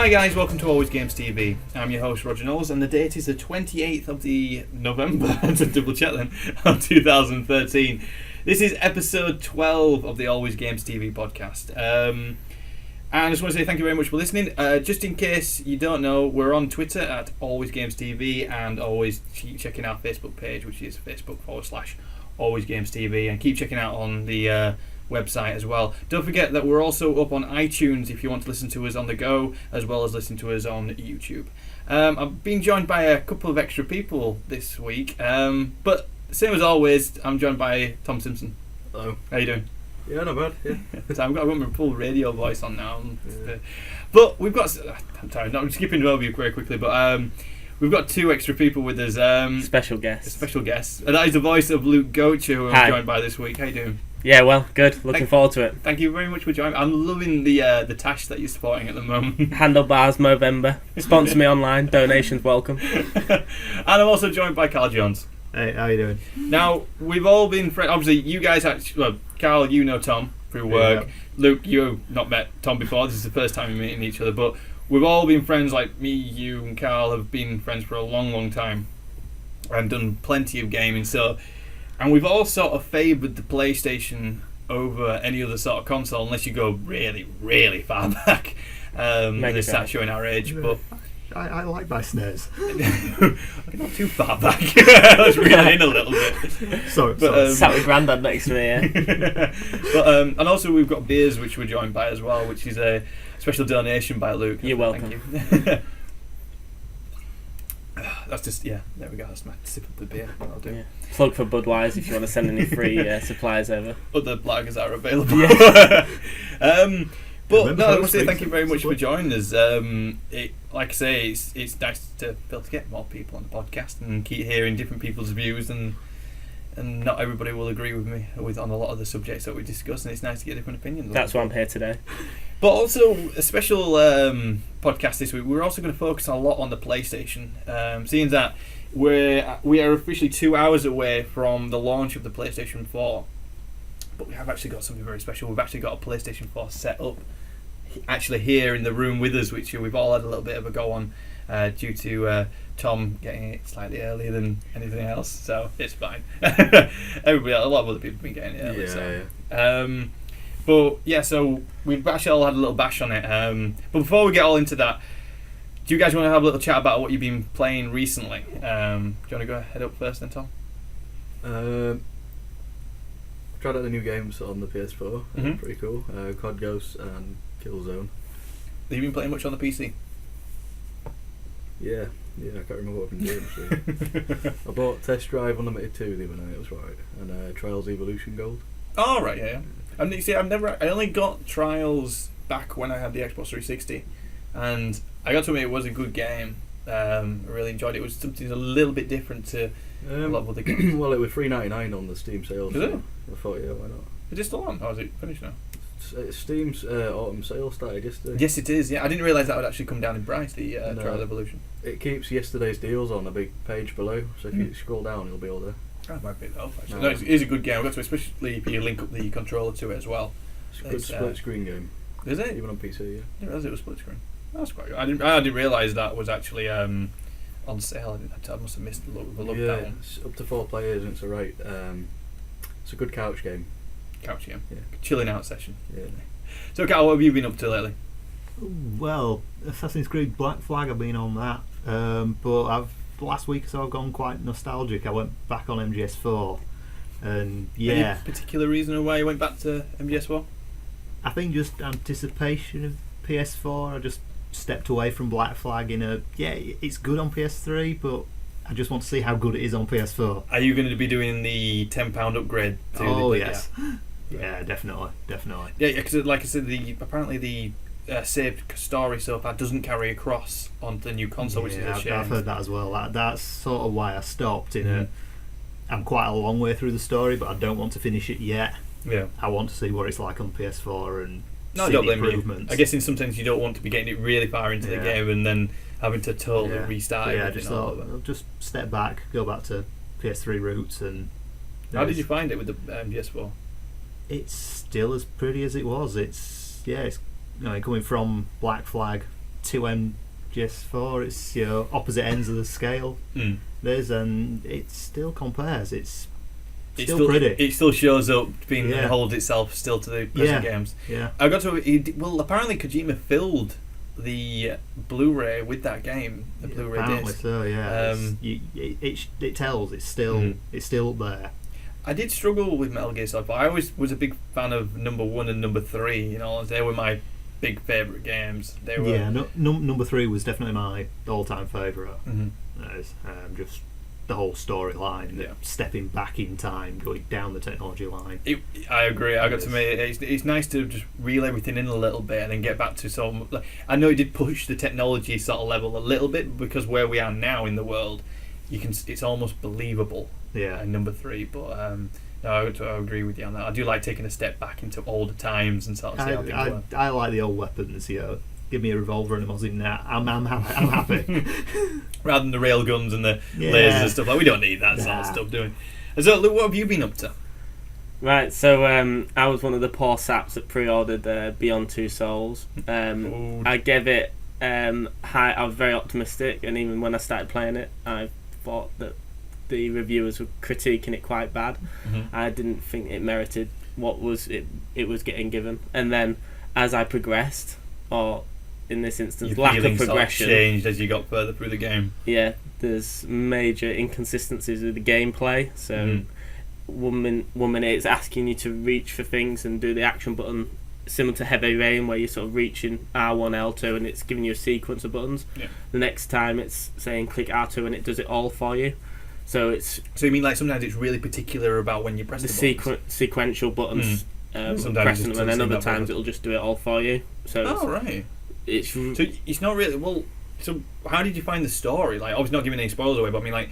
Hi guys, welcome to Always Games TV. I'm your host Roger Knowles, and the date is the 28th of the November, to double check then, of 2013. This is episode 12 of the Always Games TV podcast. And I just want to say thank you very much for listening. Just in case you don't know, we're on Twitter at AlwayzGamezTV, and always keep checking our Facebook page, which is Facebook.com/AlwayzGamesTV, and keep checking out on the website as well. Don't forget that we're also up on iTunes if you want to listen to us on the go, as well as listen to us on YouTube. I've been joined by a couple of extra people this week, but same as always, I'm joined by Tom Simpson. Hello. How you doing? Yeah, not bad. Yeah. So I've got my full radio voice on now. Yeah. But we've got... I'm sorry, I'm skipping over you very quickly, but we've got two extra people with us. Special guests. Special guests. And that is the voice of Luke Goacher, who I'm joined by this week. How you doing? Yeah, well, good. Looking forward to it. Thank you very much for joining. I'm loving the tash that you're supporting at the moment. Handlebars Movember. Sponsor me online. Donations welcome. And I'm also joined by Karl Jones. Hey, how you doing? Now, we've all been friends. Obviously, you guys actually... Well, Karl, you know Tom through work. Yeah. Luke, you've not met Tom before. This is the first time we're meeting each other. But we've all been friends, like me, you, and Karl have been friends for a long, long time. And done plenty of gaming. And we've all sort of favoured the PlayStation over any other sort of console, unless you go really, really far back. They start showing our age. But I like my SNES. Not too far back. Let's reel it in a little bit. Sorry. Sat with Grandad next to me, yeah. But, and also we've got beers, which we're joined by as well, which is a special donation by Luke. You're welcome. Thank you. That's just, yeah, there we go. That's my sip of the beer. I'll do. Yeah. Plug for Budweiser if you want to send any free supplies over. Other lagers are available. Yeah. But no, I want to say thank you very much for joining us. Like I say, it's nice to be able to get more people on the podcast and keep hearing different people's views, and not everybody will agree with me on a lot of the subjects that we discuss, and it's nice to get different opinions. That's why I'm here today. But also a special podcast this week. We're also going to focus a lot on the PlayStation, seeing that we are officially 2 hours away from the launch of the PlayStation 4. But we have actually got something very special. We've actually got a PlayStation 4 set up actually here in the room with us, which we've all had a little bit of a go on due to Tom getting it slightly earlier than anything else, so it's fine. A lot of other people have been getting it early. Yeah. But yeah, so we've actually all had a little bash on it. But before we get all into that, do you guys want to have a little chat about what you've been playing recently? Do you want to go head up first then, Tom? Tried out the new games on the PS4. Pretty cool. COD Ghosts and Killzone. Have you been playing much on the PC? Yeah, I can't remember what I've been doing. I bought Test Drive Unlimited 2 the other night, it was right, and Trials Evolution Gold. Oh, right, yeah. And you see, I only got Trials back when I had the Xbox 360, and I got to admit it was a good game. I really enjoyed it. It was something a little bit different to a lot of other games. Well, it was $3.99 on the Steam sale. Is it? I thought, yeah, why not? Is it still on, or is it finished now? Steam's autumn sale started yesterday. Yes, it is. Yeah, I didn't realise that would actually come down in price. The Trials Evolution. It keeps yesterday's deals on a big page below, so if you scroll down, it'll be all there. That might be enough, actually. No, it is a good game. I've got to, especially if you link up the controller to it as well. It's a good split screen game. Is it? Even on PC, yeah. I didn't realise it was split screen. That's quite good. I didn't realise that was actually on sale. I must have missed the look that one. It's up to 4 players, and it's alright. It's a good couch game. Couch game? Yeah. Chilling out session. Yeah. So, Karl, what have you been up to lately? Well, Assassin's Creed Black Flag, I've been on that. But last week or so I've gone quite nostalgic. I went back on MGS4, and yeah. Any particular reason why you went back to MGS4? I think just anticipation of PS4. I just stepped away from Black Flag it's good on PS3, but I just want to see how good it is on PS4. Are you going to be doing the £10 upgrade to the yes. Yeah, definitely. Yeah, because like I said, apparently the saved story so far doesn't carry across on the new console, which is a shame. I've heard that as well. That's sort of why I stopped. I'm quite a long way through the story, but I don't want to finish it yet. Yeah, I want to see what it's like on PS4 and see the improvements. I guess in some sense you don't want to be getting it really far into the game and then having to totally restart it. Yeah, I just thought I'll just step back, go back to PS3 roots. And how did you find it with the MGS4? It's still as pretty as it was. It's coming from Black Flag 2 MGS4. It's opposite ends of the scale. And it still compares. It's still pretty. It still shows up, being holds itself still to the present games. Yeah. I got to. Apparently Kojima filled the Blu-ray with that game. The Blu-ray apparently disc. so. Yeah. It tells. It's still up there. I did struggle with Metal Gear Solid 4. I always was a big fan of number 1 and number 3. You know, they were my big favourite games. They were. Number 3 was definitely my all-time favourite. Mm-hmm. Just the whole storyline, stepping back in time, going down the technology line. I agree. I got to admit, it's nice to just reel everything in a little bit and then get back to some. I know it did push the technology sort of level a little bit, because where we are now in the world, it's almost believable. Yeah. In number 3, but no, I agree with you on that. I do like taking a step back into older times and sort of see how things were. I like the old weapons. Give me a revolver and a Mosin now. I'm happy. Rather than the rail guns and the lasers and stuff. We don't need that sort of stuff, do we? So, Luke, what have you been up to? Right, so I was one of the poor saps that pre-ordered Beyond Two Souls. I gave it high. I was very optimistic, and even when I started playing it, I thought that the reviewers were critiquing it quite bad. I didn't think it merited what was it was getting given. And then as I progressed, or in this instance, lack of progression, sort of changed as you got further through the game. Yeah, there's major inconsistencies with the gameplay. So one minute it's asking you to reach for things and do the action button, similar to Heavy Rain, where you're sort of reaching R1, L2, and it's giving you a sequence of buttons. The next time it's saying click R2 and it does it all for you. So you mean like sometimes it's really particular about when you press the sequential buttons, pressing them, and then other times it'll just do it all for you. So so it's not really well. So how did you find the story? Like, obviously not giving any spoilers away, but I mean, like,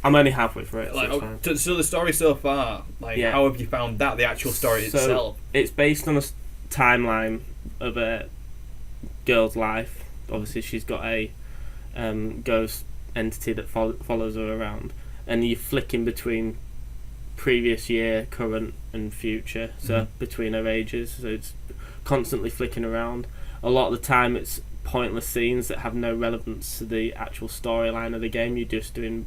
I'm only halfway through it. Like, so the story so far, like, how have you found that, the actual story itself? It's based on a timeline of a girl's life. Obviously, she's got a ghost entity that follows her around, and you're flicking between previous year, current, and future. So between her ages, so it's constantly flicking around. A lot of the time, it's pointless scenes that have no relevance to the actual storyline of the game. You're just doing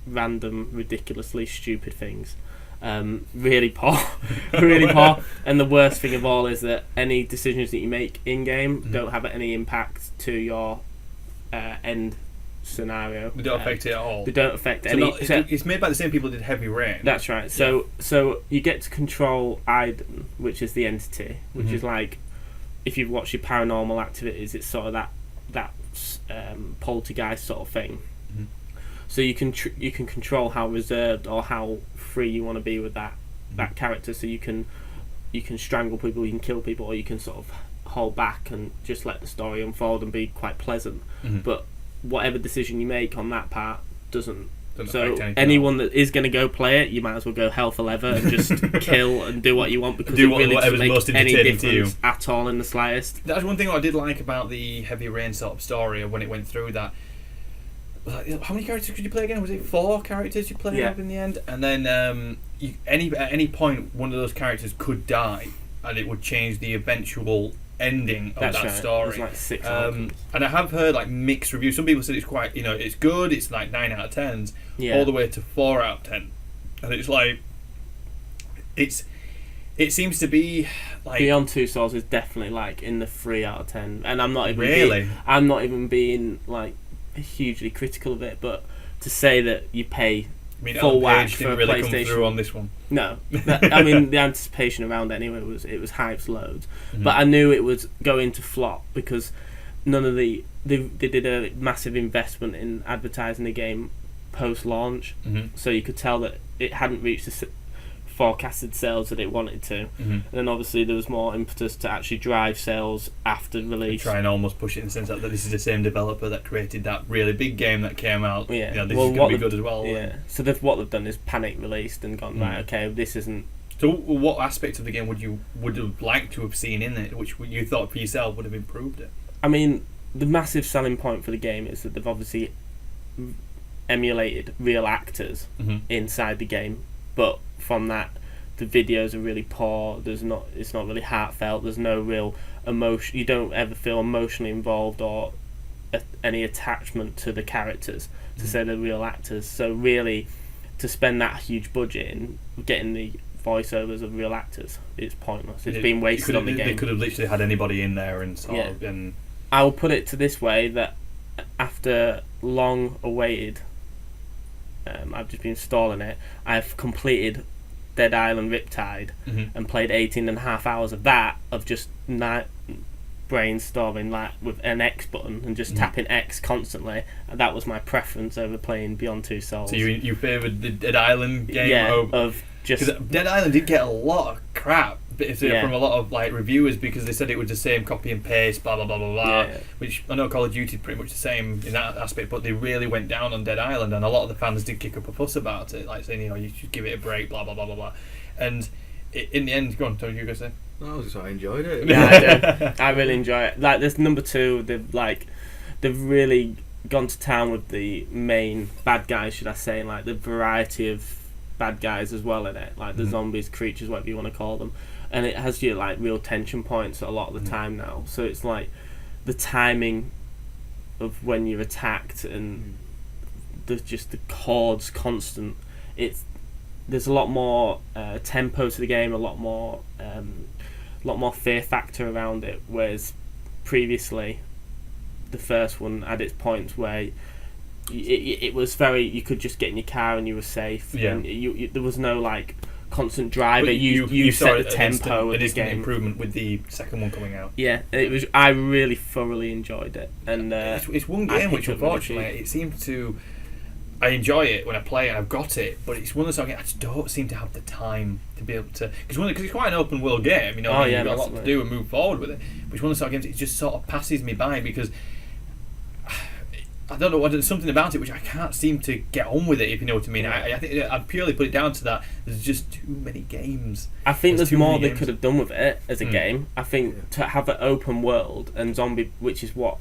random, ridiculously stupid things. Really poor. And the worst thing of all is that any decisions that you make in game don't have any impact to your end scenario. They don't affect it at all. They don't affect any. It's made by the same people that did Heavy Rain. That's right. So you get to control Aiden, which is the entity, which is like, if you've watched your Paranormal Activities, it's sort of that poltergeist sort of thing. So you can control how reserved or how free you want to be with that character. So you can strangle people, you can kill people, or you can sort of hold back and just let the story unfold and be quite pleasant. But whatever decision you make on that part doesn't so anyone that is going to go play it, you might as well go hell for leather and just kill and do what you want, because it really doesn't make any difference at all in the slightest. That's one thing I did like about the Heavy Rain sort of story when it went through that. How many characters could you play again? Was it 4 characters you played up in the end? And then at any point one of those characters could die, and it would change the eventual ending of that story. Like 6 and I have heard like mixed reviews. Some people said it's quite, it's good. It's like 9 out of 10s, all the way to 4 out of 10, and it's like it seems to be like Beyond Two Souls is definitely like in the 3 out of 10, and I'm not even being like hugely critical of it, but to say that you pay full whack for a really PlayStation come through on this one. No, I mean the anticipation around it anyway was hyped loads, but I knew it was going to flop because none of they did a massive investment in advertising the game post launch, so you could tell that it hadn't reached the forecasted sales that it wanted to, and then obviously there was more impetus to actually drive sales after release. Try and almost push it in the sense that this is the same developer that created that really big game that came out. This is going to be good as well. So what they've done is panic released and gone, right, okay, this isn't. So what aspects of the game would have liked to have seen in it, which you thought for yourself would have improved it? I mean, the massive selling point for the game is that they've obviously emulated real actors inside the game, but from that, the videos are really poor. It's not really heartfelt. There's no real emotion. You don't ever feel emotionally involved or any attachment to the characters to say they're real actors. So really, to spend that huge budget in getting the voiceovers of real actors, it's pointless. It's been wasted on the game. They could have literally had anybody in there and sort of, and I will put it to this way, that after long awaited, I've just been stalling it, I've completed Dead Island Riptide and played 18.5 hours of that, of just brainstorming like with an X button and just tapping X constantly, and that was my preference over playing Beyond Two Souls. So you favoured the Dead Island game of just, because Dead Island did get a lot of crap from a lot of like reviewers, because they said it was the same copy and paste, blah blah blah blah blah. Which I know Call of Duty pretty much the same in that aspect, but they really went down on Dead Island, and a lot of the fans did kick up a fuss about it, like saying, you should give it a break, blah blah blah blah blah. And in the end, go on, Tony, you go say. No, I was just I enjoyed it. Yeah, I do. I really enjoy it. Like this number 2, they've really gone to town with the main bad guys, should I say, and like the variety of bad guys as well in it, like the zombies, creatures, whatever you want to call them, and it has your like real tension points a lot of the time now. So it's like the timing of when you're attacked and just the chords constant. There's a lot more tempo to the game, a lot more fear factor around it, whereas previously the first one had its points where it was very, you could just get in your car and you were safe, and there was no like constant driver. You set the tempo of the game. Improvement with the second one coming out. Yeah, it was. I really thoroughly enjoyed it, and it's one game which unfortunately it seems to. I enjoy it when I play and I've got it, but it's one of those games I just don't seem to have the time to be able to, because it's quite an open world game, you've got a lot to do and move forward with it. But it's one of those games, it just sort of passes me by, because I don't know, there's something about it which I can't seem to get on with it, if you know what I mean. I think I'd purely put it down to that. There's just too many games. I think there's more they could have done with it as a game. I think to have an open world and zombie, which is what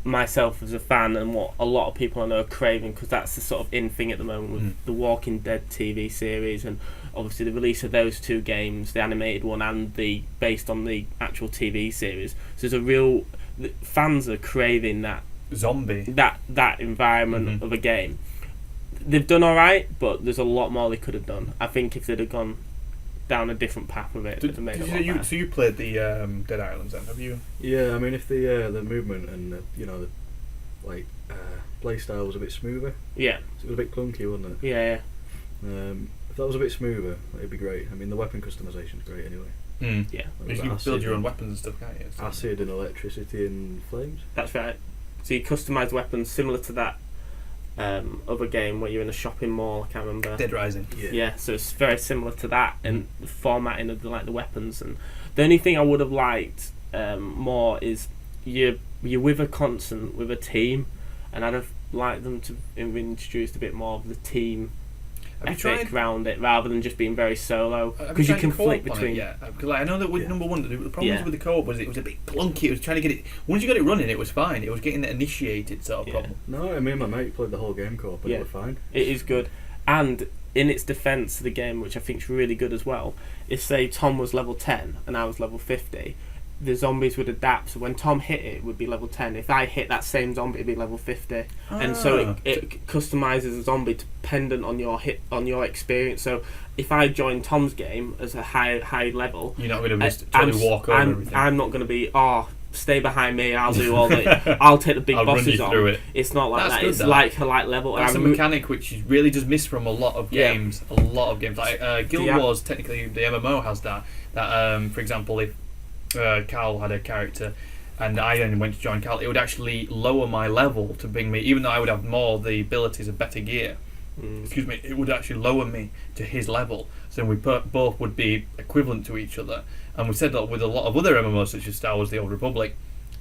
myself as a fan and what a lot of people I know are craving, because that's the sort of in thing at the moment with the Walking Dead TV series, and obviously the release of those 2 games, the animated one and the based on the actual TV series. So there's a real, fans are craving that zombie, that environment of a game. They've done alright, but there's a lot more they could have done. I think if they'd have gone down a different path with it, so you played the Dead Islands then, have you? Yeah, I mean, if the movement and the play style was a bit smoother. Yeah, it was a bit clunky, wasn't it? Yeah. If that was a bit smoother, it'd be great. I mean, the weapon customization's great anyway. Yeah, you can build your own weapons and stuff, can't you? Acid and electricity and flames. That's right. So you customise weapons similar to that other game where you're in a shopping mall. I can't remember. Dead Rising. Yeah. So it's very similar to that in the formatting of the weapons. And the only thing I would have liked more is you're with a team, and I'd have liked them to have introduced a bit more of the team ethic around it, rather than just being very solo, because you can flick between. Yeah, because I know that with number 1, the problem with the co-op was it was a bit clunky. It was trying to get it. Once you got it running, it was fine. It was getting the initiated sort of problem. No, I mean, my mate played the whole game co-op, and it was fine. It is good, and in its defence, the game, which I think is really good as well, is say Tom was level 10 and I was level 50. The zombies would adapt, so when Tom hit it would be level 10. If I hit that same zombie, it'd be level 50. And so it customises a zombie dependent on your experience. So if I join Tom's game as a high level, you're not going to just totally walk over everything. I'm not going to be stay behind me, I'll do all the I'll take the big bosses on. Through it. It's not like that. Good, it's though. like a light level. That's a mechanic which really does miss from a lot of games. A lot of games, like Guild Wars, technically the MMO has that. That for example, if Karl had a character and I then went to join Karl, it would actually lower my level to bring me, even though I would have more the abilities of better gear. Excuse me, it would actually lower me to his level, so we both would be equivalent to each other. And we said that with a lot of other MMOs such as Star Wars: The Old Republic,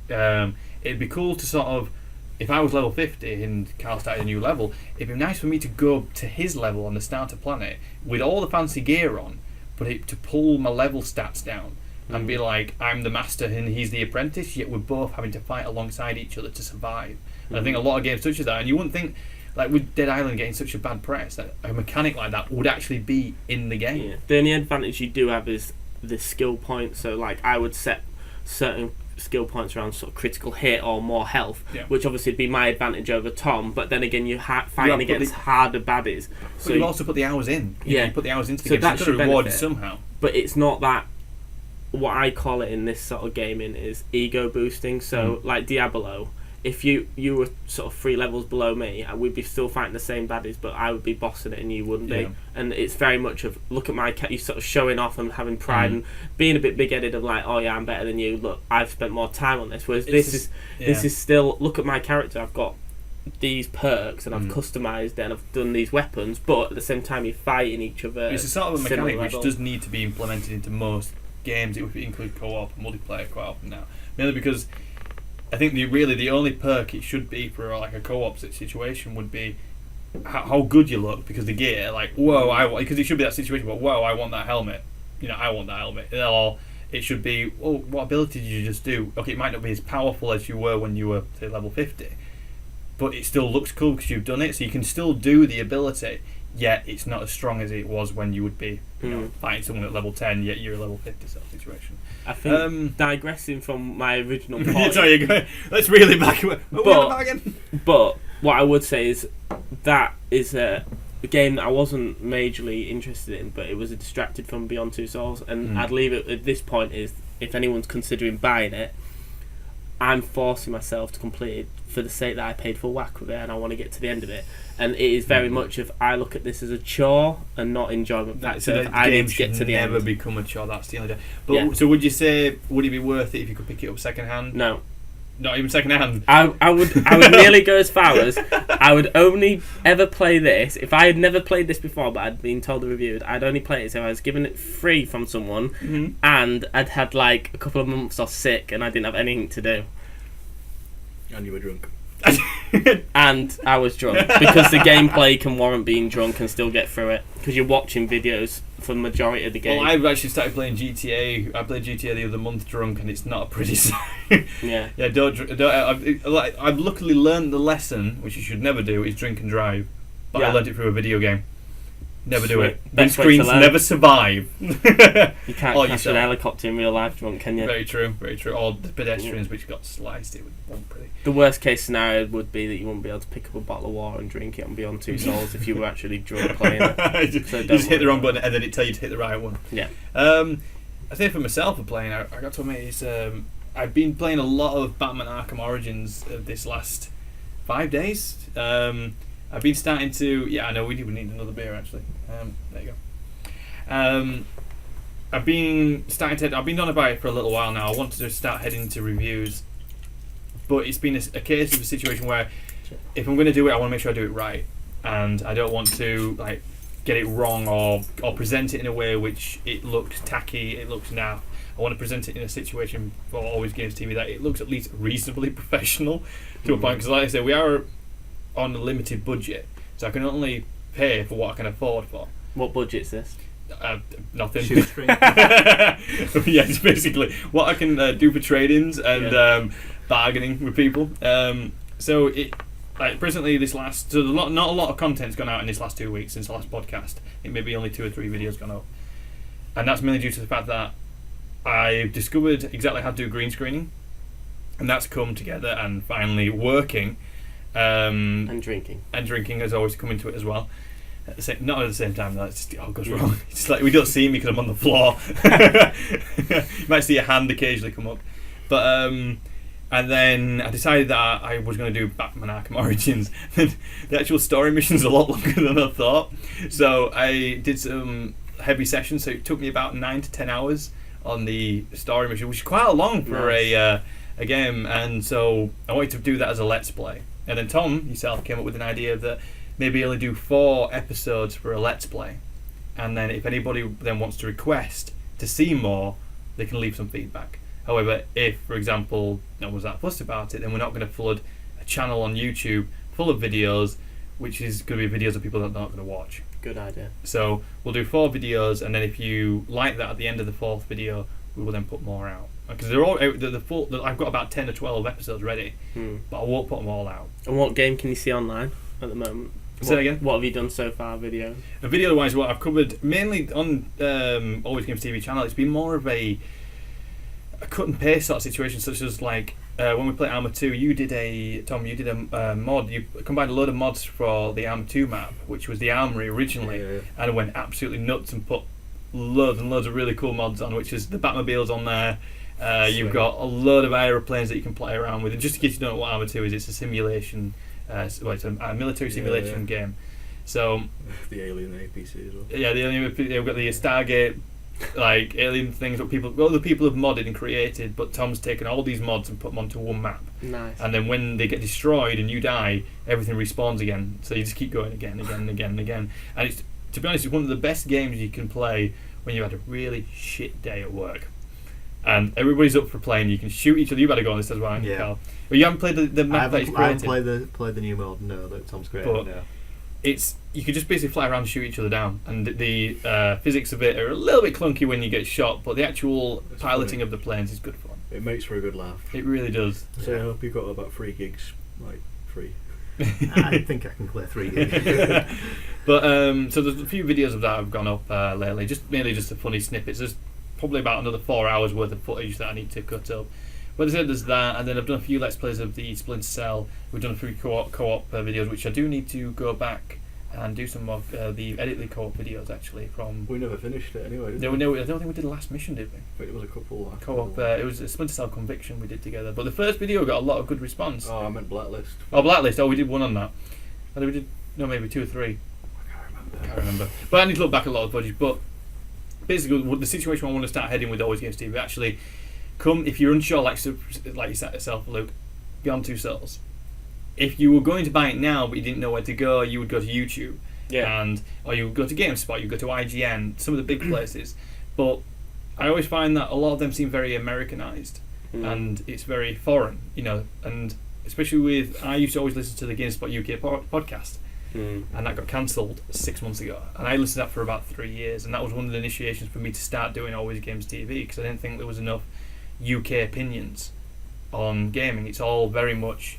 it'd be cool to sort of, if I was level 50 and Karl started a new level, it'd be nice for me to go to his level on the starter planet with all the fancy gear on, but to pull my level stats down and be like, I'm the master and he's the apprentice, yet we're both having to fight alongside each other to survive. And I think a lot of games touch that, and you wouldn't think, like with Dead Island getting such a bad press, that a mechanic like that would actually be in the game. Yeah. The only advantage you do have is the skill point. So like I would set certain skill points around sort of critical hit or more health, Yeah. which obviously would be my advantage over Tom. But then again, you're fighting against harder baddies. But you've also put the hours in. Yeah. You put the hours into the So game, that so should you've got to reward benefit. somehow. But it's not that. What I call it in this sort of gaming is ego boosting. So like Diablo, if you were sort of 3 levels below me, we'd be still fighting the same baddies, but I would be bossing it and you wouldn't Yeah. be. And it's very much of, look at my cat, you sort of showing off and having pride and being a bit big-headed of like, oh yeah, I'm better than you, look, I've spent more time on this. Whereas this is still, look at my character, I've got these perks and I've customised it and I've done these weapons, but at the same time you're fighting each other. It's a sort of a similar mechanic which level. does need to be implemented into most games. It would include co-op and multiplayer quite often now. Mainly because I think the only perk it should be for like a co-op situation would be how good you look, because the gear, like, whoa, because it should be that situation, but whoa, I want that helmet. I want that helmet. Or it should be, oh, what ability did you just do? Okay, it might not be as powerful as you were when you were, say, level 50, but it still looks cool because you've done it, so you can still do the ability, yet it's not as strong as it was when you would be fighting someone at level 10, yet you're a level 50 sort of situation. I think digressing from my original point. Sorry, let's reel it back. But what I would say is that is a game that I wasn't majorly interested in, but it was distracted from Beyond Two Souls, and I'd leave it at this point is, if anyone's considering buying it, I'm forcing myself to complete it for the sake that I paid full whack with it and I want to get to the end of it. And it is very much of, I look at this as a chore and not enjoyment factor. So the I game need to get to the never end. become a chore. That's the only. But so would you say, would it be worth it if you could pick it up second hand? No. Not even second hand. I would nearly go as far as I would only ever play this if I had never played this before, but I'd been told the review. I'd only play it if I was given it free from someone, and I'd had like a couple of months off sick and I didn't have anything to do. And you were drunk. And I was drunk because the gameplay can warrant being drunk and still get through it because you're watching videos for the majority of the game. Well, I've actually started playing GTA. I played GTA the other month drunk, and it's not a pretty sight. Yeah. I've luckily learned the lesson, which you should never do, is drink and drive. But I learned it through a video game. Never do it. Best way to Windscreens learn. never survive. You can't crash yourself. an helicopter in real life drunk, can you? Very true, very true. Or the pedestrians which got sliced, it wasn't pretty. The worst case scenario would be that you wouldn't be able to pick up a bottle of water and drink it on Beyond Two Souls if you were actually drunk playing it. you So just hit the wrong button and then it tell you to hit the right one. Yeah. I think for myself for playing, I got to admit, is I've been playing a lot of Batman Arkham Origins this last 5 days. I've been starting to... Yeah, I know, we would need another beer, actually. There you go. I've been on about it for a little while now. I wanted to start heading to reviews. But it's been a case of a situation where if I'm going to do it, I want to make sure I do it right. And I don't want to like get it wrong or present it in a way which it looks tacky, it looks naff. I want to present it in a situation for Always Games TV that it looks at least reasonably professional to a point. Because like I say, we are on a limited budget, so I can only pay for what I can afford for. What budget's this? Nothing. Shoestring. Yes, basically what I can do for trade-ins and bargaining with people. So it presently not a lot of content's gone out in this last 2 weeks since the last podcast. It may be only 2 or 3 videos gone up, and that's mainly due to the fact that I've discovered exactly how to do green screening, and that's come together and finally working. And drinking. And drinking has always come into it as well. Not at the same time, though. It's just, it goes wrong. It's just like we don't see me because I'm on the floor. You might see a hand occasionally come up. But and then I decided that I was going to do Batman Arkham Origins. The actual story mission's a lot longer than I thought. So I did some heavy sessions. So it took me about 9 to 10 hours on the story mission, which is quite long for a game. And so I wanted to do that as a Let's Play. And then Tom, yourself, came up with an idea that maybe only do 4 episodes for a Let's Play. And then if anybody then wants to request to see more, they can leave some feedback. However, if, for example, no one's that fussed about it, then we're not going to flood a channel on YouTube full of videos, which is going to be videos of people that are not going to watch. Good idea. So we'll do 4 videos, and then if you like that at the end of the 4th video, we will then put more out. Because they're all I've got about 10 or 12 episodes ready, but I won't put them all out. And what game can you see online at the moment? Say that again? What have you done so far, video? Video-wise, what I've covered mainly on Always Games TV channel, it's been more of a a cut and paste sort of situation, such as like when we played ARMA2, you did a mod. You combined a load of mods for the ARMA2 map, which was the Armory originally, and went absolutely nuts and put loads and loads of really cool mods on, which is the Batmobiles on there. You've got a load of aeroplanes that you can play around with. And just in case you don't know what ARMA2 is, it's a simulation, it's a military simulation game. So the alien APC as well. Yeah, they've got the Stargate, like alien things that other people have modded and created, but Tom's taken all these mods and put them onto one map. Nice. And then when they get destroyed and you die, everything respawns again. So you just keep going again. And it's, to be honest, it's one of the best games you can play when you've had a really shit day at work. And everybody's up for playing. You can shoot each other. You better go on this as well, Carl. Well, you haven't played the map that he's created. I haven't played the new mod. No, that Tom's created. But no. You can just basically fly around and shoot each other down, and the physics of it are a little bit clunky when you get shot, but the actual piloting of the planes is good fun. It makes for a good laugh. It really does. So I hope you've got about 3 gigs, like free. I think I can clear 3 gigs. But so there's a few videos of that have gone up lately, mainly just the funny snippets. There's probably about another 4 hours worth of footage that I need to cut up. But as I said, there's that, and then I've done a few Let's Plays of the Splinter Cell. We've done a few co-op videos, which I do need to go back and do some of the edit the co-op videos actually from. We never finished it anyway, did we? No, I don't think we did the last mission, did we? But it was a couple. Co-op. It was a Splinter Cell Conviction we did together. But the first video got a lot of good response. Oh, I meant Blacklist. Oh, Blacklist. Oh, we did one on that. And we did maybe 2 or 3. I can't remember. But I need to look back at a lot of footage. But basically, the situation I want to start heading with AlwayzGamezTV actually. Come if you're unsure, like you said yourself, Luke, Beyond Two Souls. If you were going to buy it now but you didn't know where to go, you would go to YouTube, or you would go to GameSpot, you would go to IGN, some of the big places. But I always find that a lot of them seem very Americanized, and it's very foreign, And especially with, I used to always listen to the GameSpot UK podcast, and that got cancelled 6 months ago, and I listened to that for about 3 years, and that was one of the initiations for me to start doing AlwayzGamezTV, because I didn't think there was enough UK opinions on gaming. It's all very much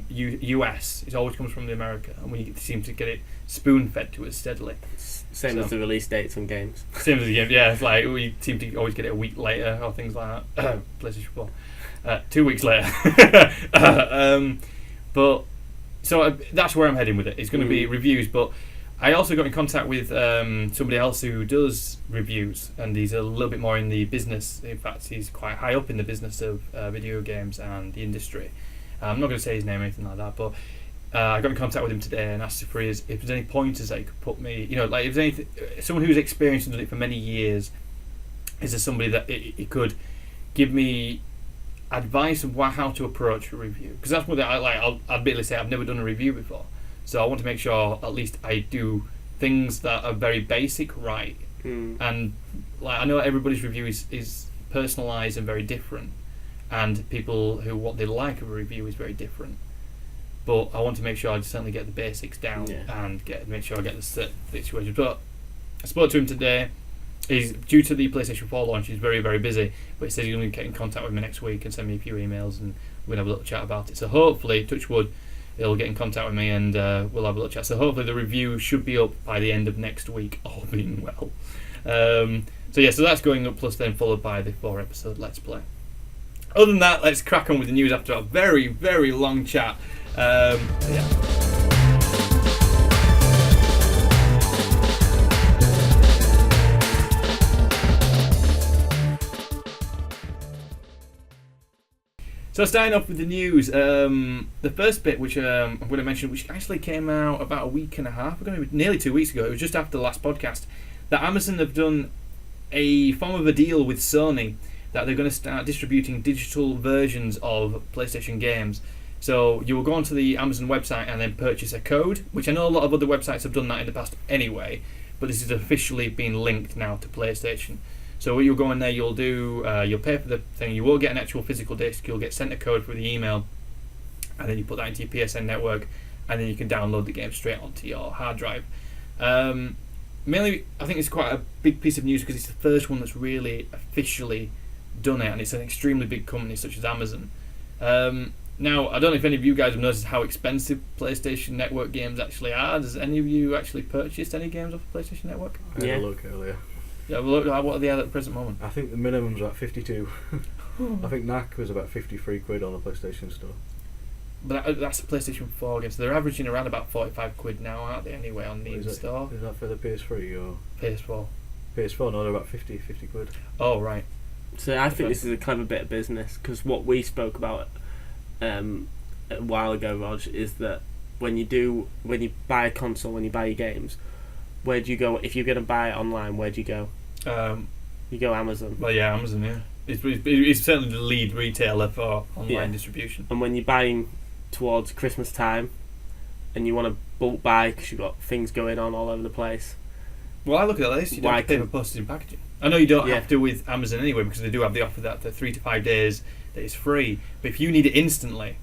US. It always comes from the America, and we seem to get it spoon-fed to us steadily. Same as the release dates on games. Same as the game, yeah. It's like we seem to always get it a week later or things like that. PlayStation 4. 2 weeks later. But so that's where I'm heading with it. It's going to be reviews, but I also got in contact with somebody else who does reviews, and he's a little bit more in the business. In fact, he's quite high up in the business of video games and the industry. I'm not going to say his name or anything like that, but I got in contact with him today and asked if there's any pointers that he could put me, like if there's anything, someone who's experienced and done it for many years, is there somebody that he could give me advice of how to approach a review? Because that's what I'll admittedly say I've never done a review before. So I want to make sure at least I do things that are very basic right. And like I know everybody's review is personalised and very different, and people what they like of a review is very different. But I want to make sure I certainly get the basics down and make sure I get the situation. But I spoke to him today. He's due to the PlayStation 4 launch. He's very, very busy, but he says he's going to get in contact with me next week and send me a few emails, and we're going to have a little chat about it. So hopefully, touch wood, he'll get in contact with me and we'll have a little chat. So hopefully the review should be up by the end of next week, all being well. So that's going up, plus then followed by the 4-episode Let's Play. Other than that, let's crack on with the news after a very, very long chat. So starting off with the news, the first bit which I'm going to mention, which actually came out about a week and a half ago, nearly 2 weeks ago, it was just after the last podcast, that Amazon have done a form of a deal with Sony that they're going to start distributing digital versions of PlayStation games. So you will go onto the Amazon website and then purchase a code, which I know a lot of other websites have done that in the past anyway, but this is officially being linked now to PlayStation. So when you'll go in there, you'll pay for the thing. You will get an actual physical disc. You'll get sent a code through the email, and then you put that into your PSN network, and then you can download the game straight onto your hard drive. Mainly, I think it's quite a big piece of news because it's the first one that's really officially done it, and it's an extremely big company such as Amazon. Now, I don't know if any of you guys have noticed how expensive PlayStation Network games actually are. Has any of you actually purchased any games off the PlayStation Network? I had a look earlier. Yeah, well, what are they at the present moment? I think the minimum's about 52. I think NAC was about 53 quid on the PlayStation Store. But that's the PlayStation 4 games. So they're averaging around about 45 quid now, aren't they, anyway, on the store? Is that for the PS3 or? PS4. PS4, no, they're about 50 quid. Oh, right. So I think this is a clever bit of business, because what we spoke about a while ago, Rog, is that when you buy a console, when you buy your games, where do you go? If you're going to buy it online, where do you go? You go Amazon. Well, yeah, Amazon, yeah. It's certainly the lead retailer for online distribution. And when you're buying towards Christmas time, and you want to bulk buy because you've got things going on all over the place. Well, I look at this. You don't have to pay for postage and packaging. I know you don't have to with Amazon anyway, because they do have the offer that the 3 to 5 days that it's free. But if you need it instantly,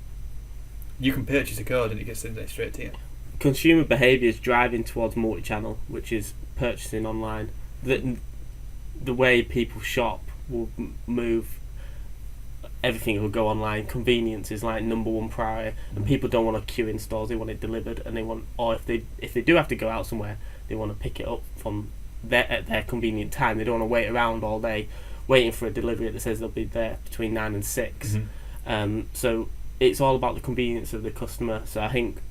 you can purchase a code and it gets sent straight to you. Consumer behaviour is driving towards multi-channel, which is purchasing online. The way people shop will move. Everything will go online. Convenience is like number one priority, and people don't want to queue in stores. They want it delivered, and or if they do have to go out somewhere, they want to pick it up from at their convenient time. They don't want to wait around all day waiting for a delivery that says they'll be there between 9 and 6. So it's all about the convenience of the customer. So I think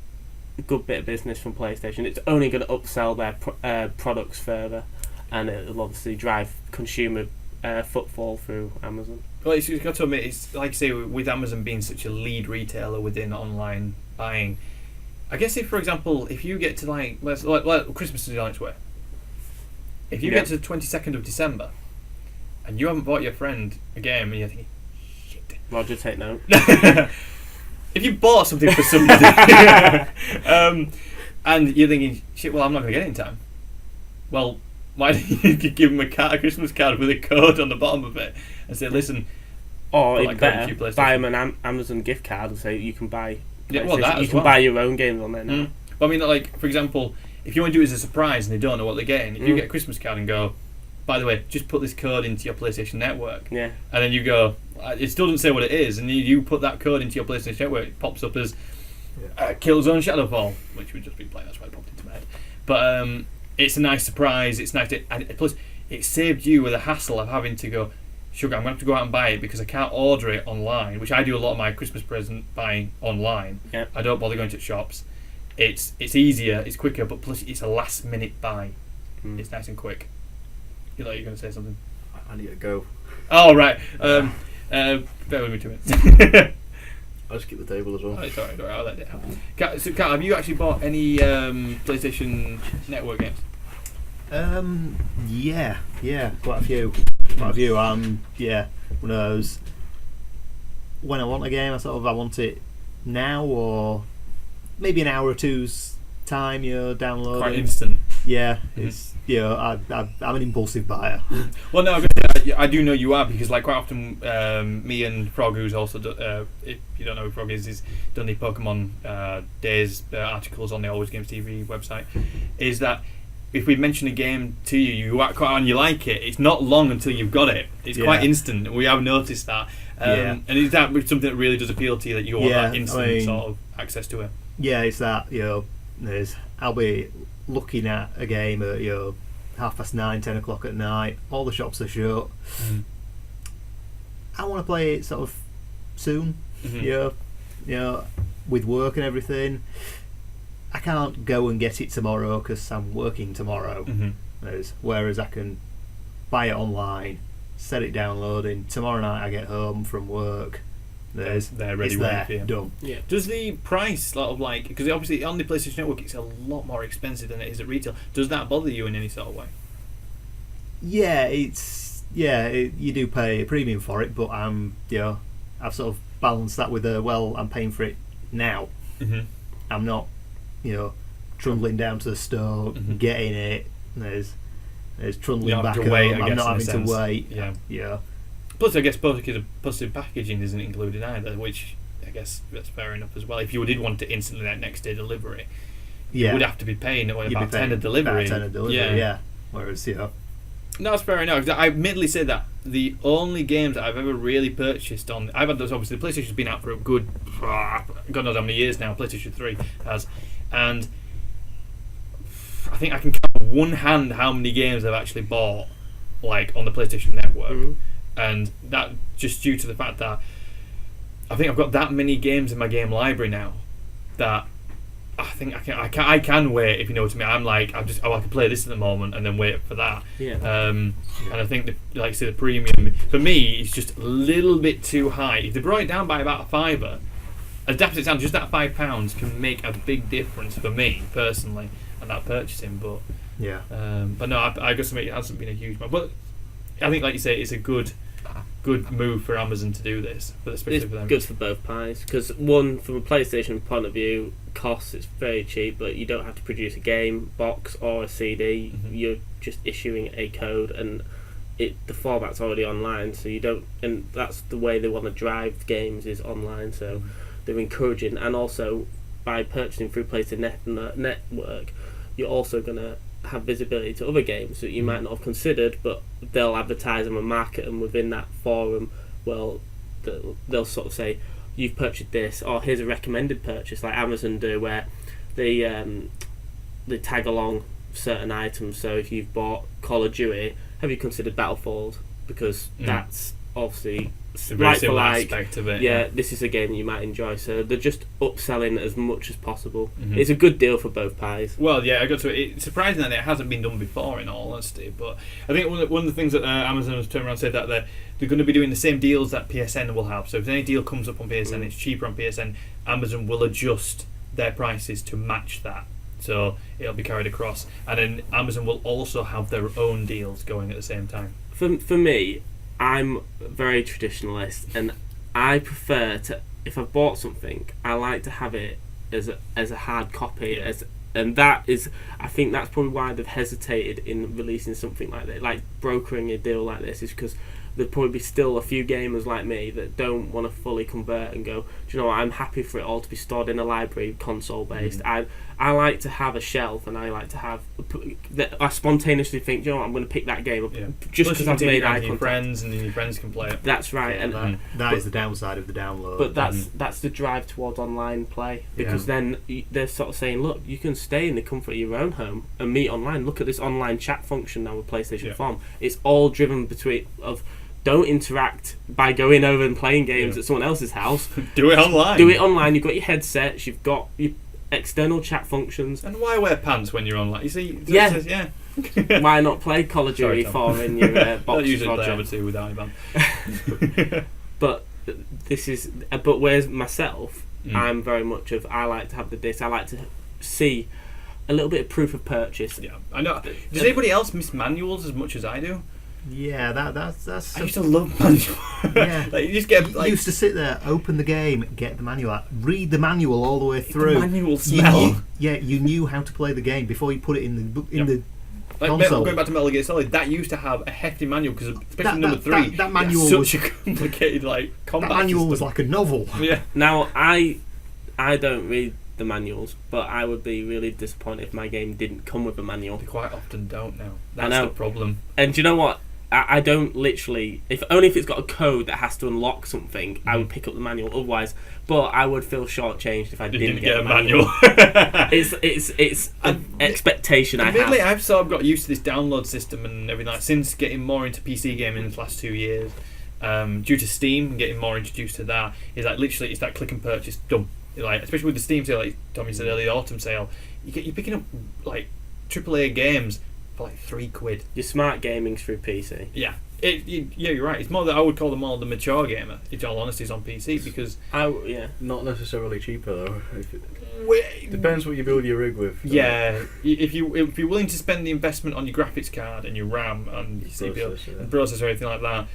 a good bit of business from PlayStation. It's only going to upsell their products further, and it'll obviously drive consumer footfall through Amazon. Well, you've got to admit, it's like I say, with Amazon being such a lead retailer within online buying. I guess if, for example, if you get to like Christmas is on its way. If you get to the 22nd of December, and you haven't bought your friend a game, and you're thinking, shit. Roger, take note. If you bought something for somebody, and you're thinking, shit, well, I'm not going to get it in time. Well, why don't you give them a Christmas card with a code on the bottom of it and say, listen, or even better, buy them an Amazon gift card and say you can buy. Yeah, well, that you can buy your own games on there now. Well, I mean, like, for example, if you want to do it as a surprise and they don't know what they're getting, if you get a Christmas card and go, by the way, just put this code into your PlayStation Network, and then you go, it still doesn't say what it is, and you put that code into your PlayStation Network, it pops up as Killzone Shadowfall, which we've just been playing, that's why it popped into my head. But it's a nice surprise, it's nice to, and plus it saved you with the hassle of having to go, sugar, I'm going to have to go out and buy it because I can't order it online, which I do a lot of my Christmas present buying online. I don't bother going to shops. It's easier, it's quicker, but plus it's a last minute buy. It's nice and quick. You thought you were going to say something? I need to go. Oh, right. Bear with me 2 minutes. I'll just keep the table as well. Oh, it's alright, I'll let it happen. Kat, have you actually bought any PlayStation Network games? Yeah, quite a few. One of those. When I want a game, I want it now, or maybe an hour or two's time. Downloading. Quite instant. Yeah, it's I'm an impulsive buyer. Well, no, I do know you are, because like quite often, me and Frog, who's also if you don't know who Frog is, he's done the Pokemon Days articles on the AlwayzGamezTV website. Is that if we mention a game to you, you act quite on, you like it, it's not long until you've got it. It's quite instant. We have noticed that. And is that something that really does appeal to you, that you want that instant sort of access to it? Yeah, it's that, I'll be looking at a game at 9:30, 10 o'clock at night, all the shops are shut. I want to play it sort of soon, with work and everything. I can't go and get it tomorrow because I'm working tomorrow. Whereas I can buy it online, set it downloading. Tomorrow night I get home from work. They're ready, there, for you. Done. Yeah. Does the price sort of like, because obviously on the PlayStation Network it's a lot more expensive than it is at retail. Does that bother you in any sort of way? Yeah, you do pay a premium for it, but I've sort of balanced that with I'm paying for it now. I'm not, trundling down to the store, getting it. There's trundling back home. I'm not having to wait. Yeah. Plus, I guess positive packaging isn't included either, which I guess that's fair enough as well. If you did want it instantly that next day delivery, you would have to be paying about 10 a delivery. Yeah. Whereas, No, that's fair enough. I admittedly say that the only games that I've ever really purchased on, I've had those, obviously the PlayStation's been out for a good, God knows how many years now, PlayStation 3 has, and I think I can count on one hand how many games I've actually bought like on the PlayStation Network, Mhm. and that just due to the fact that I think I've got that many games in my game library now that I think I can wait, if you know what I mean. I'm like, I can play this at the moment and then wait for that. Yeah. And I think like I say, the premium for me is just a little bit too high. If they brought it down by about £5, as daft as it sounds, just that £5 can make a big difference for me personally and that purchasing. But Yeah. but no, I got to admit it hasn't been a huge one. But I think, like you say, it's a good move for Amazon to do this, but especially It's for them. good for both pies, because one, from a PlayStation point of view, costs, it's very cheap, but you don't have to produce a game box or a CD. Mhm. You're just issuing a code, and the format's already online, so you don't. And that's the way they want to drive games, is online. So Mhm. they're encouraging, and also by purchasing through PlayStation Network, you're also gonna have visibility to other games that you might not have considered, but they'll advertise them and market them within that forum. Well, they'll sort of say, you've purchased this, or here's a recommended purchase, like Amazon do, where they tag along certain items. So if you've bought Call of Duty, have you considered Battlefield? Because that's obviously It's a very like for similar like. aspect of it. Yeah, this is a game that you might enjoy. So they're just upselling as much as possible. Mhm. It's a good deal for both pies. Well, yeah, I got to. It's surprising that it hasn't been done before, in all honesty. But I think one of the things that Amazon has turned around and said that they're going to be doing the same deals that PSN will have. So if any deal comes up on PSN, it's cheaper on PSN. Amazon will adjust their prices to match that. So it'll be carried across, and then Amazon will also have their own deals going at the same time. For me, I'm very traditionalist, and I prefer to, if I've bought something, I like to have it as a hard copy. Yeah. And that is, I think that's probably why they've hesitated in releasing something like that, like brokering a deal like this, is because there'd probably be still a few gamers like me that don't want to fully convert and go, do you know what, I'm happy for it all to be stored in a library, console based. I like to have a shelf, and I like to have I spontaneously think, do you know what, I'm going to pick that game up just because I've made eye your contact. friends, and then your friends can play it. That's right. Yeah, And That is the downside of the download. but that's the drive towards online play, because then they're sort of saying, look, you can stay in the comfort of your own home and meet online. Look at this online chat function now with PlayStation Farm. It's all driven between of don't interact by going over and playing games at someone else's house. Do it online. Do it online. You've got your headsets. You've got your external chat functions. And why wear pants when you're online? You see? Yeah. Yeah. Why not play Call of Sorry, Duty Tom. 4 in your I'll boxes, usually play Roger? ARMA2 without any But this is. But whereas myself, Mm. I'm very much of, I like to have the disc. I like to see a little bit of proof of purchase. Yeah, I know. Does anybody else miss manuals as much as I do? yeah, that's. I used to love manuals. Yeah. Like, you just get You like used to sit there, open the game, get the manual out, read the manual all the way through. the manual You smell. knew, you knew how to play the game before you put it in the Yep. the Like console. going back to Metal Gear Solid, that used to have a hefty manual because, especially That- number that- 3, that it manual had was- such a complicated like that combat. manual was system. like a novel. Yeah. Now, I don't read the manuals, but I would be really disappointed if my game didn't come with a manual. They quite often don't now. That's know. the problem. And do you know what? I don't literally, if it's got a code that has to unlock something, I would pick up the manual. Otherwise, but I would feel shortchanged if I You didn't get a a manual. manual. It's an expectation I Admittedly, have. I've sort of got used to this download system and everything like since getting more into PC gaming in the last 2 years. Due to Steam and getting more introduced to that, is like literally it's that click and purchase done. Like especially with the Steam sale, like Tommy said earlier, the autumn sale, you're picking up like AAA games for like £3. Your smart gaming's through PC. Yeah. Yeah, you're right. It's more that I would call them more the mature gamer. In all honesty, is on PC because Not necessarily cheaper though. Depends what you build your rig with. yeah, if you're willing to spend the investment on your graphics card and your RAM and your CPU, processor or anything like that,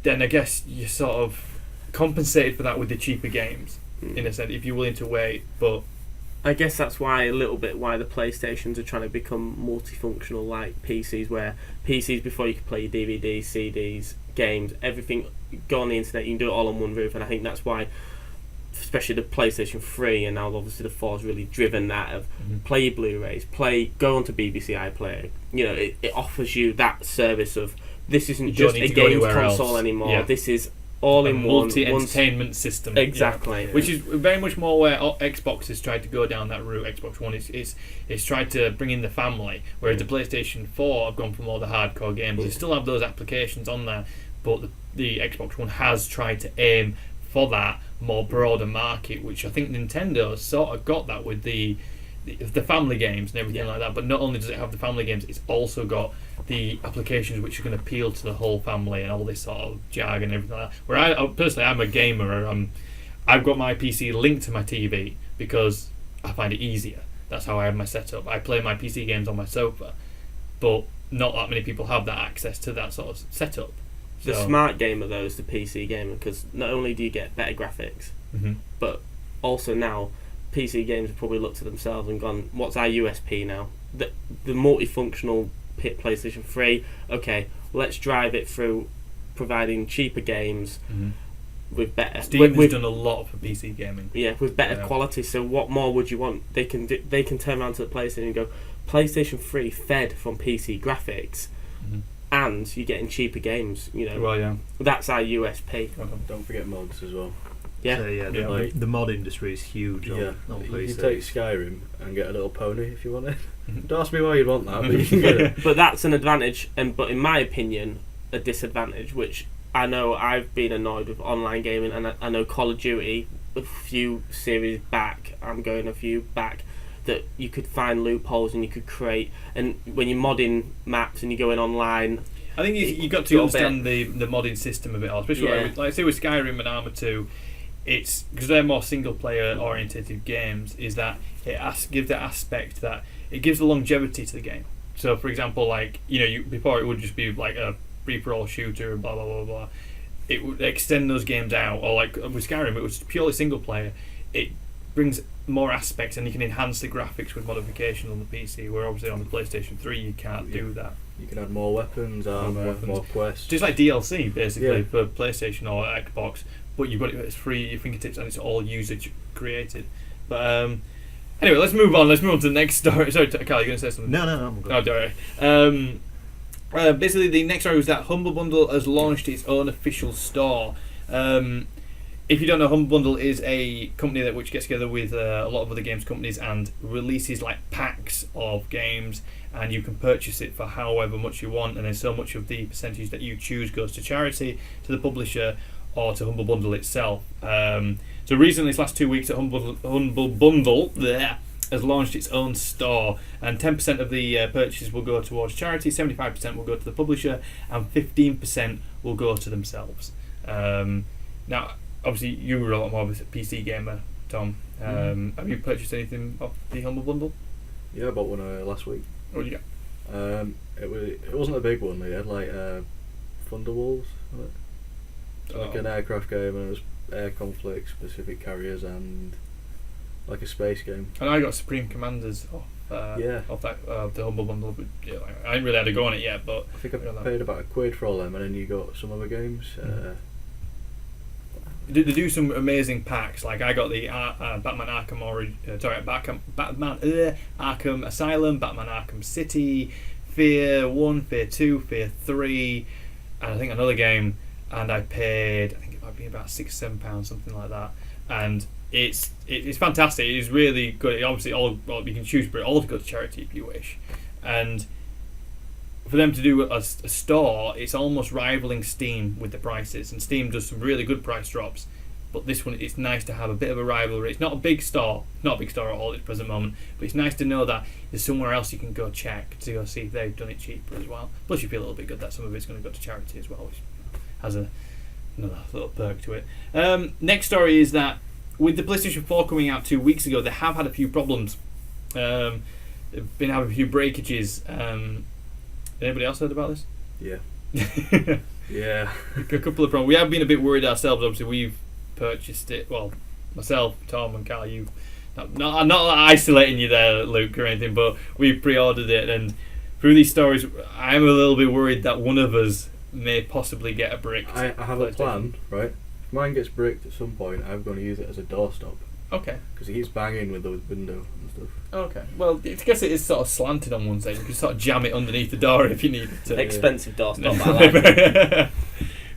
then I guess you're sort of compensated for that with the cheaper games in a sense if you're willing to wait. But I guess that's why the PlayStations are trying to become multifunctional like PCs, where PCs before you could play your DVDs, CDs, games, everything, go on the internet, you can do it all on one roof, and I think that's why especially the PlayStation 3 and now obviously the 4 has really driven that of play your Blu-rays, go onto BBC iPlayer. You know, it offers you that service of this isn't You don't just need a to go games anywhere console else. anymore. Yeah. This is all in one multi-entertainment system. Exactly. Yeah. Which is very much more where Xbox has tried to go down that route. Xbox One is tried to bring in the family, whereas the PlayStation 4 have gone for more the hardcore games. They still have those applications on there, but the Xbox One has tried to aim for that more broader market, which I think Nintendo sort of got that with the family games and everything like that. But not only does it have the family games, it's also got the applications which are going to appeal to the whole family and all this sort of jargon and everything like that. Where I'm a gamer. I've got my PC linked to my TV because I find it easier. That's how I have my setup. I play my PC games on my sofa, but not that many people have that access to that sort of setup. The smart gamer though is the PC gamer, because not only do you get better graphics, but also now PC games have probably looked at themselves and gone, what's our USP now? The multifunctional PlayStation 3, okay, let's drive it through providing cheaper games with better... Steam has done a lot for PC gaming. Yeah, with better quality, so what more would you want? They can turn around to the PlayStation and go, PlayStation 3 fed from PC graphics, and you're getting cheaper games, you know. Well, yeah. That's our USP. Don't forget mods as well. Yeah. So, the mod industry is huge on PC. You can take Skyrim and get a little pony if you want it. Don't ask me why you'd want that, but you can get it. But that's an advantage, but in my opinion, a disadvantage, which I know I've been annoyed with online gaming, and I know Call of Duty, a few series back, that you could find loopholes and you could create, and when you're modding maps and you're going online, I think you got to understand the modding system of it all, especially like say with Skyrim and ARMA2. It's because they're more single player orientated games, is that it gives that aspect that it gives the longevity to the game. So for example, like, you know, before it would just be like a free-for-all shooter and blah blah blah blah, it would extend those games out, or like with Skyrim it was purely single player. It brings more aspects and you can enhance the graphics with modifications on the PC, where obviously on the PlayStation 3 you can't do that. You can add more weapons, more quests. Just like DLC basically for PlayStation or Xbox, but you've got it at free at your fingertips and it's all user created. But anyway, let's move on. Let's move on to the next story. Sorry, Carl, you're going to say something? No, I'm good. Oh, sorry. Basically, the next story was that Humble Bundle has launched its own official store. If you don't know, Humble Bundle is a company which gets together with a lot of other games companies and releases like packs of games, and you can purchase it for however much you want, and then so much of the percentage that you choose goes to charity, to the publisher, or to Humble Bundle itself. So recently, this last 2 weeks, Humble Bundle has launched its own store, and 10% of the purchases will go towards charity, 75% will go to the publisher, and 15% will go to themselves. Now, obviously, you were a lot more of a PC gamer, Tom. Have you purchased anything off the Humble Bundle? Yeah, I bought one last week. What did you get? It wasn't a big one. They had like Thunderwolves, like an aircraft game, and it was air conflict, specific carriers, and like a space game. And I got Supreme Commanders off the Humble Bundle. But yeah, I ain't really had a go on it yet, but I think I paid about £1 for all them, and then you got some other games. They do some amazing packs. Like I got the Batman Arkham Arkham Asylum, Batman Arkham City, Fear 1, Fear 2, Fear 3, and I think another game. And I paid, I think it might be about £6-7, something like that. And it's fantastic. It's really good. It obviously, you can choose for it all to go to charity if you wish. And for them to do a store, it's almost rivaling Steam with the prices. And Steam does some really good price drops. But this one, it's nice to have a bit of a rivalry. It's not a big store, at all at the present moment. But it's nice to know that there's somewhere else you can go check to go see if they've done it cheaper as well. Plus, you feel a little bit good that some of it's going to go to charity as well, which has another little perk to it. Next story is that with the PlayStation 4 coming out 2 weeks ago, they have had a few problems. They've been having a few breakages. Anybody else heard about this? Yeah. Yeah. A couple of problems. We have been a bit worried ourselves. Obviously, we've purchased it. Well, myself, Tom, and Carl. I'm not isolating you there, Luke, or anything, but we pre-ordered it, and through these stories, I'm a little bit worried that one of us may possibly get a brick. I have a plan, right? If mine gets bricked at some point, I'm going to use it as a doorstop. Okay. Because he keeps banging with the window and stuff. Okay. Well, I guess it is sort of slanted on one side. You can sort of jam it underneath the door if you need to. Expensive doorstop, I like it.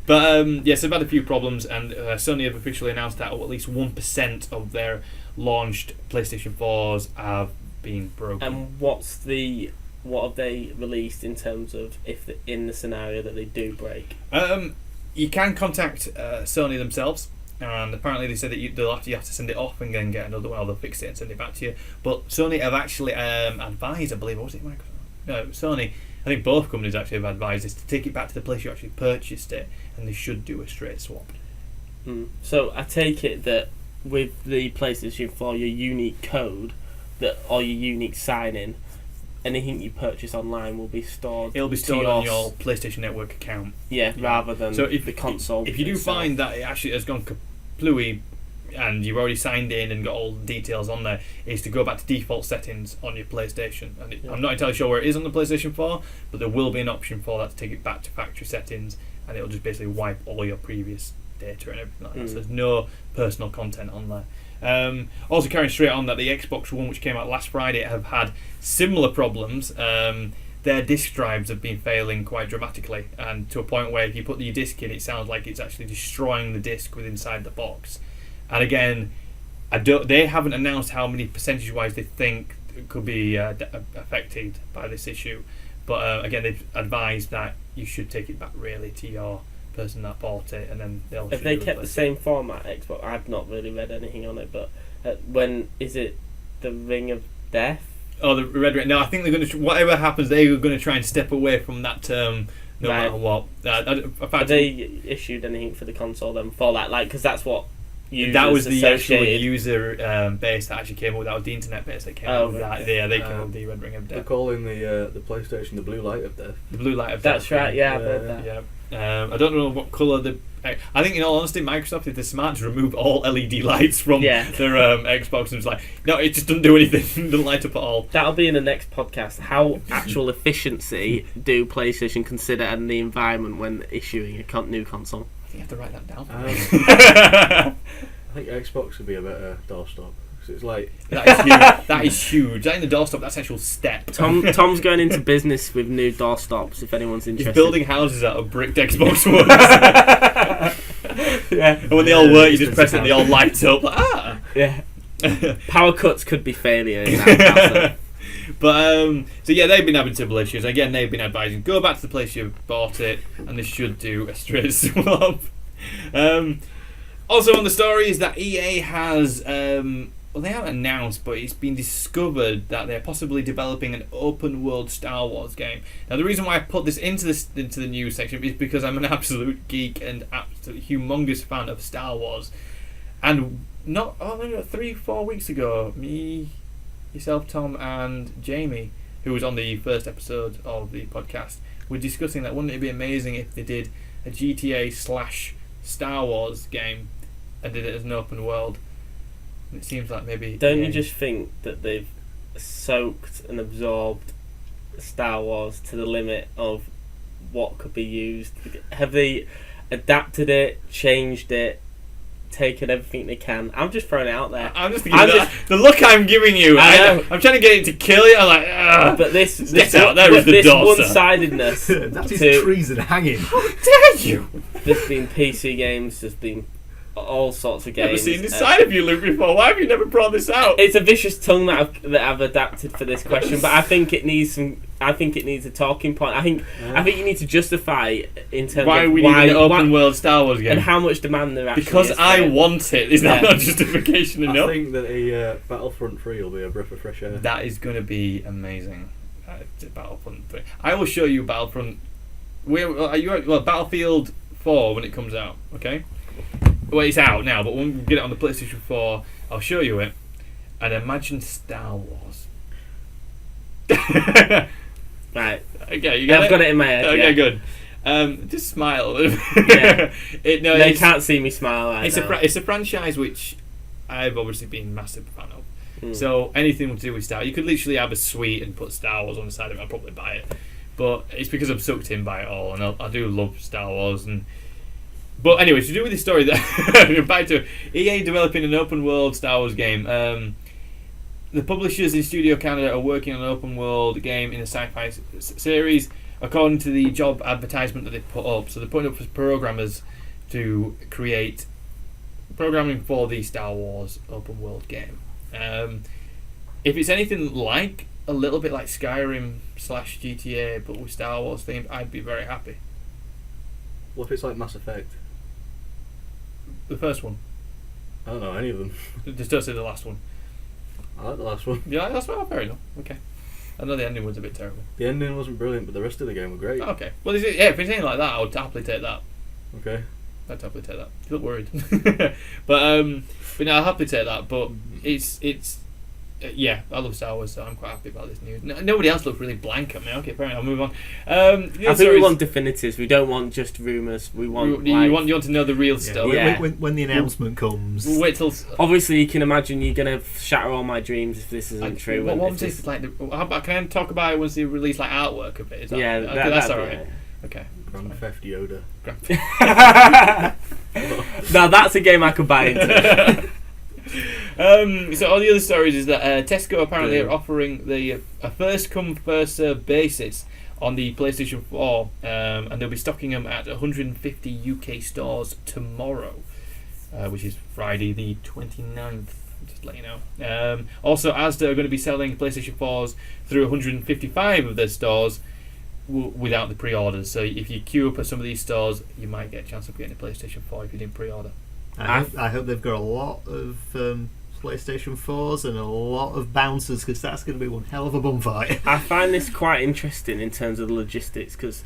But yes, they've had a few problems, and Sony have officially announced that at least 1% of their launched PlayStation 4s have been broken. And what have they released in terms of in the scenario that they do break? You can contact Sony themselves, and apparently they said that you have to send it off and then get another one, or they'll fix it and send it back to you. But Sony have actually advised, I believe, or was it Microsoft? No, Sony. I think both companies actually have advised us to take it back to the place you actually purchased it, and they should do a straight swap. So I take it that with the PlayStation 4, your unique code or your unique sign-in, anything you purchase online will be stored. It'll be stored on your PlayStation Network account. Yeah, rather than the console. If you do find that it actually has gone kaplooey, and you've already signed in and got all the details on there, is to go back to default settings on your PlayStation. And I'm not entirely sure where it is on the PlayStation 4, but there will be an option for that to take it back to factory settings, and it'll just basically wipe all your previous data and everything like that. So there's no personal content on there. Also carrying straight on that the Xbox One, which came out last Friday, have had similar problems. Their disk drives have been failing quite dramatically, and to a point where if you put your disc in, it sounds like it's actually destroying the disc inside the box. And again, they haven't announced how many percentage-wise they think could be affected by this issue. But again, they've advised that you should take it back really to your person that bought it, and then they'll. Have they kept the same format, Xbox? I've not really read anything on it, but when is it the Ring of Death? Oh, the Red Ring. No, I think they're going to. Whatever happens, they're going to try and step away from that term. No matter what. Have they issued anything for the console then for that? Like, because that's what. That was the actual user base that actually came up with. That was the internet base that came up with that. Yeah, they came up with the Red Ring of Death. They're calling the PlayStation the Blue Light of Death. The Blue Light of Death. That's right. Yeah, I've heard that. Yeah. I don't know what colour I think, in all honesty, Microsoft, if they're smart, to remove all LED lights from their Xbox, and it's like, no, it just doesn't do anything. It doesn't light up at all. That'll be in the next podcast. How actual efficiency do PlayStation consider and the environment when issuing a new console? I think you have to write that down. I think Xbox would be a better doorstop. It's like that is huge. That is huge. That in the doorstop, that's actual step. Tom's going into business with new doorstops. If anyone's interested, he's building houses out of bricked Xbox Ones. Yeah, and when they all work, you just press it, and they all light up. Like, yeah. Power cuts could be failure in that. But so yeah, they've been having similar issues. Again, they've been advising go back to the place you bought it, and they should do a straight swap. Also on the story is that EA has, well, they haven't announced, but it's been discovered that they're possibly developing an open-world Star Wars game. Now, the reason why I put this into the news section is because I'm an absolute geek and absolute humongous fan of Star Wars. And not 3-4 weeks ago, me, yourself, Tom, and Jamie, who was on the first episode of the podcast, were discussing that wouldn't it be amazing if they did a GTA/Star Wars game and did it as an open world. And it seems like maybe... Don't you just think that they've soaked and absorbed Star Wars to the limit of what could be used? Have they adapted it, changed it, taken everything they can? I'm just throwing it out there. I'm just thinking the look I'm giving you. I'm trying to get it to kill you. I'm like, ugh. But this out there is the door, one-sidedness. That is treason hanging. How dare you? There's been PC games. There's been all sorts of games. Never seen this side of you, Luke, before. Why have you never brought this out? It's a vicious tongue that I've adapted for this question, but I think it needs a talking point. I think you need to justify in terms why of we need an open world Star Wars game and how much demand there actually because is. I want it. Is that not justification enough? I think that Battlefront 3 will be a breath of fresh air. That is going to be amazing. Battlefront 3. I will show you Battlefront. Battlefield 4 when it comes out. Okay. Well, it's out now, but when we get it on the PlayStation 4, I'll show you it. And imagine Star Wars. Right. Okay, you got it? I've got it in my head. Okay, good. Just smile. Yeah. They can't see me smile. It's a franchise which I've obviously been a massive fan of. So anything to do with Star Wars, you could literally have a suite and put Star Wars on the side of it. I'd probably buy it. But it's because I'm sucked in by it all, and I do love Star Wars. But anyway, to do with this story, back to EA developing an open world Star Wars game. The publishers in Studio Canada are working on an open world game in the sci-fi series. according to the job advertisement that they put up. So they're putting up for programmers to create programming for the Star Wars open world game. If it's anything like a little bit like Skyrim / GTA, but with Star Wars themed, I'd be very happy. What if it's like Mass Effect? The first one. I don't know any of them. Just don't say the last one. I like the last one. Yeah, that's well, fair enough. Okay. I know the ending was a bit terrible. The ending wasn't brilliant, but the rest of the game were great. Okay. Well, if it's anything like that, I would happily take that. Okay. I'd happily take that. You look worried. but no, I'll happily take that. But it's yeah, I love Star Wars, so I'm quite happy about this news. Nobody else looks really blank at me. Okay, fair enough. I'll move on. I think we want definitives. We don't want just rumours. We want you want to know the real stuff. Yeah. When the announcement comes. We'll wait till. Obviously, you can imagine you're going to shatter all my dreams if this isn't true. What was this like? How about, can I talk about it once they release like artwork of it? Is that, yeah, okay, that's alright. Okay. Grand Theft Yoda. Now that's a game I could buy into. So all the other stories is that Tesco apparently are offering the a first come first served basis on the PlayStation 4, and they'll be stocking them at 150 UK stores tomorrow, which is Friday the 29th. Just to let you know. Also, ASDA are going to be selling PlayStation 4s through 155 of their stores without the pre-orders. So if you queue up at some of these stores, you might get a chance of getting a PlayStation 4 if you didn't pre-order. I hope they've got a lot of PlayStation 4s and a lot of bouncers, because that's going to be one hell of a bum fight. I find this quite interesting in terms of the logistics, because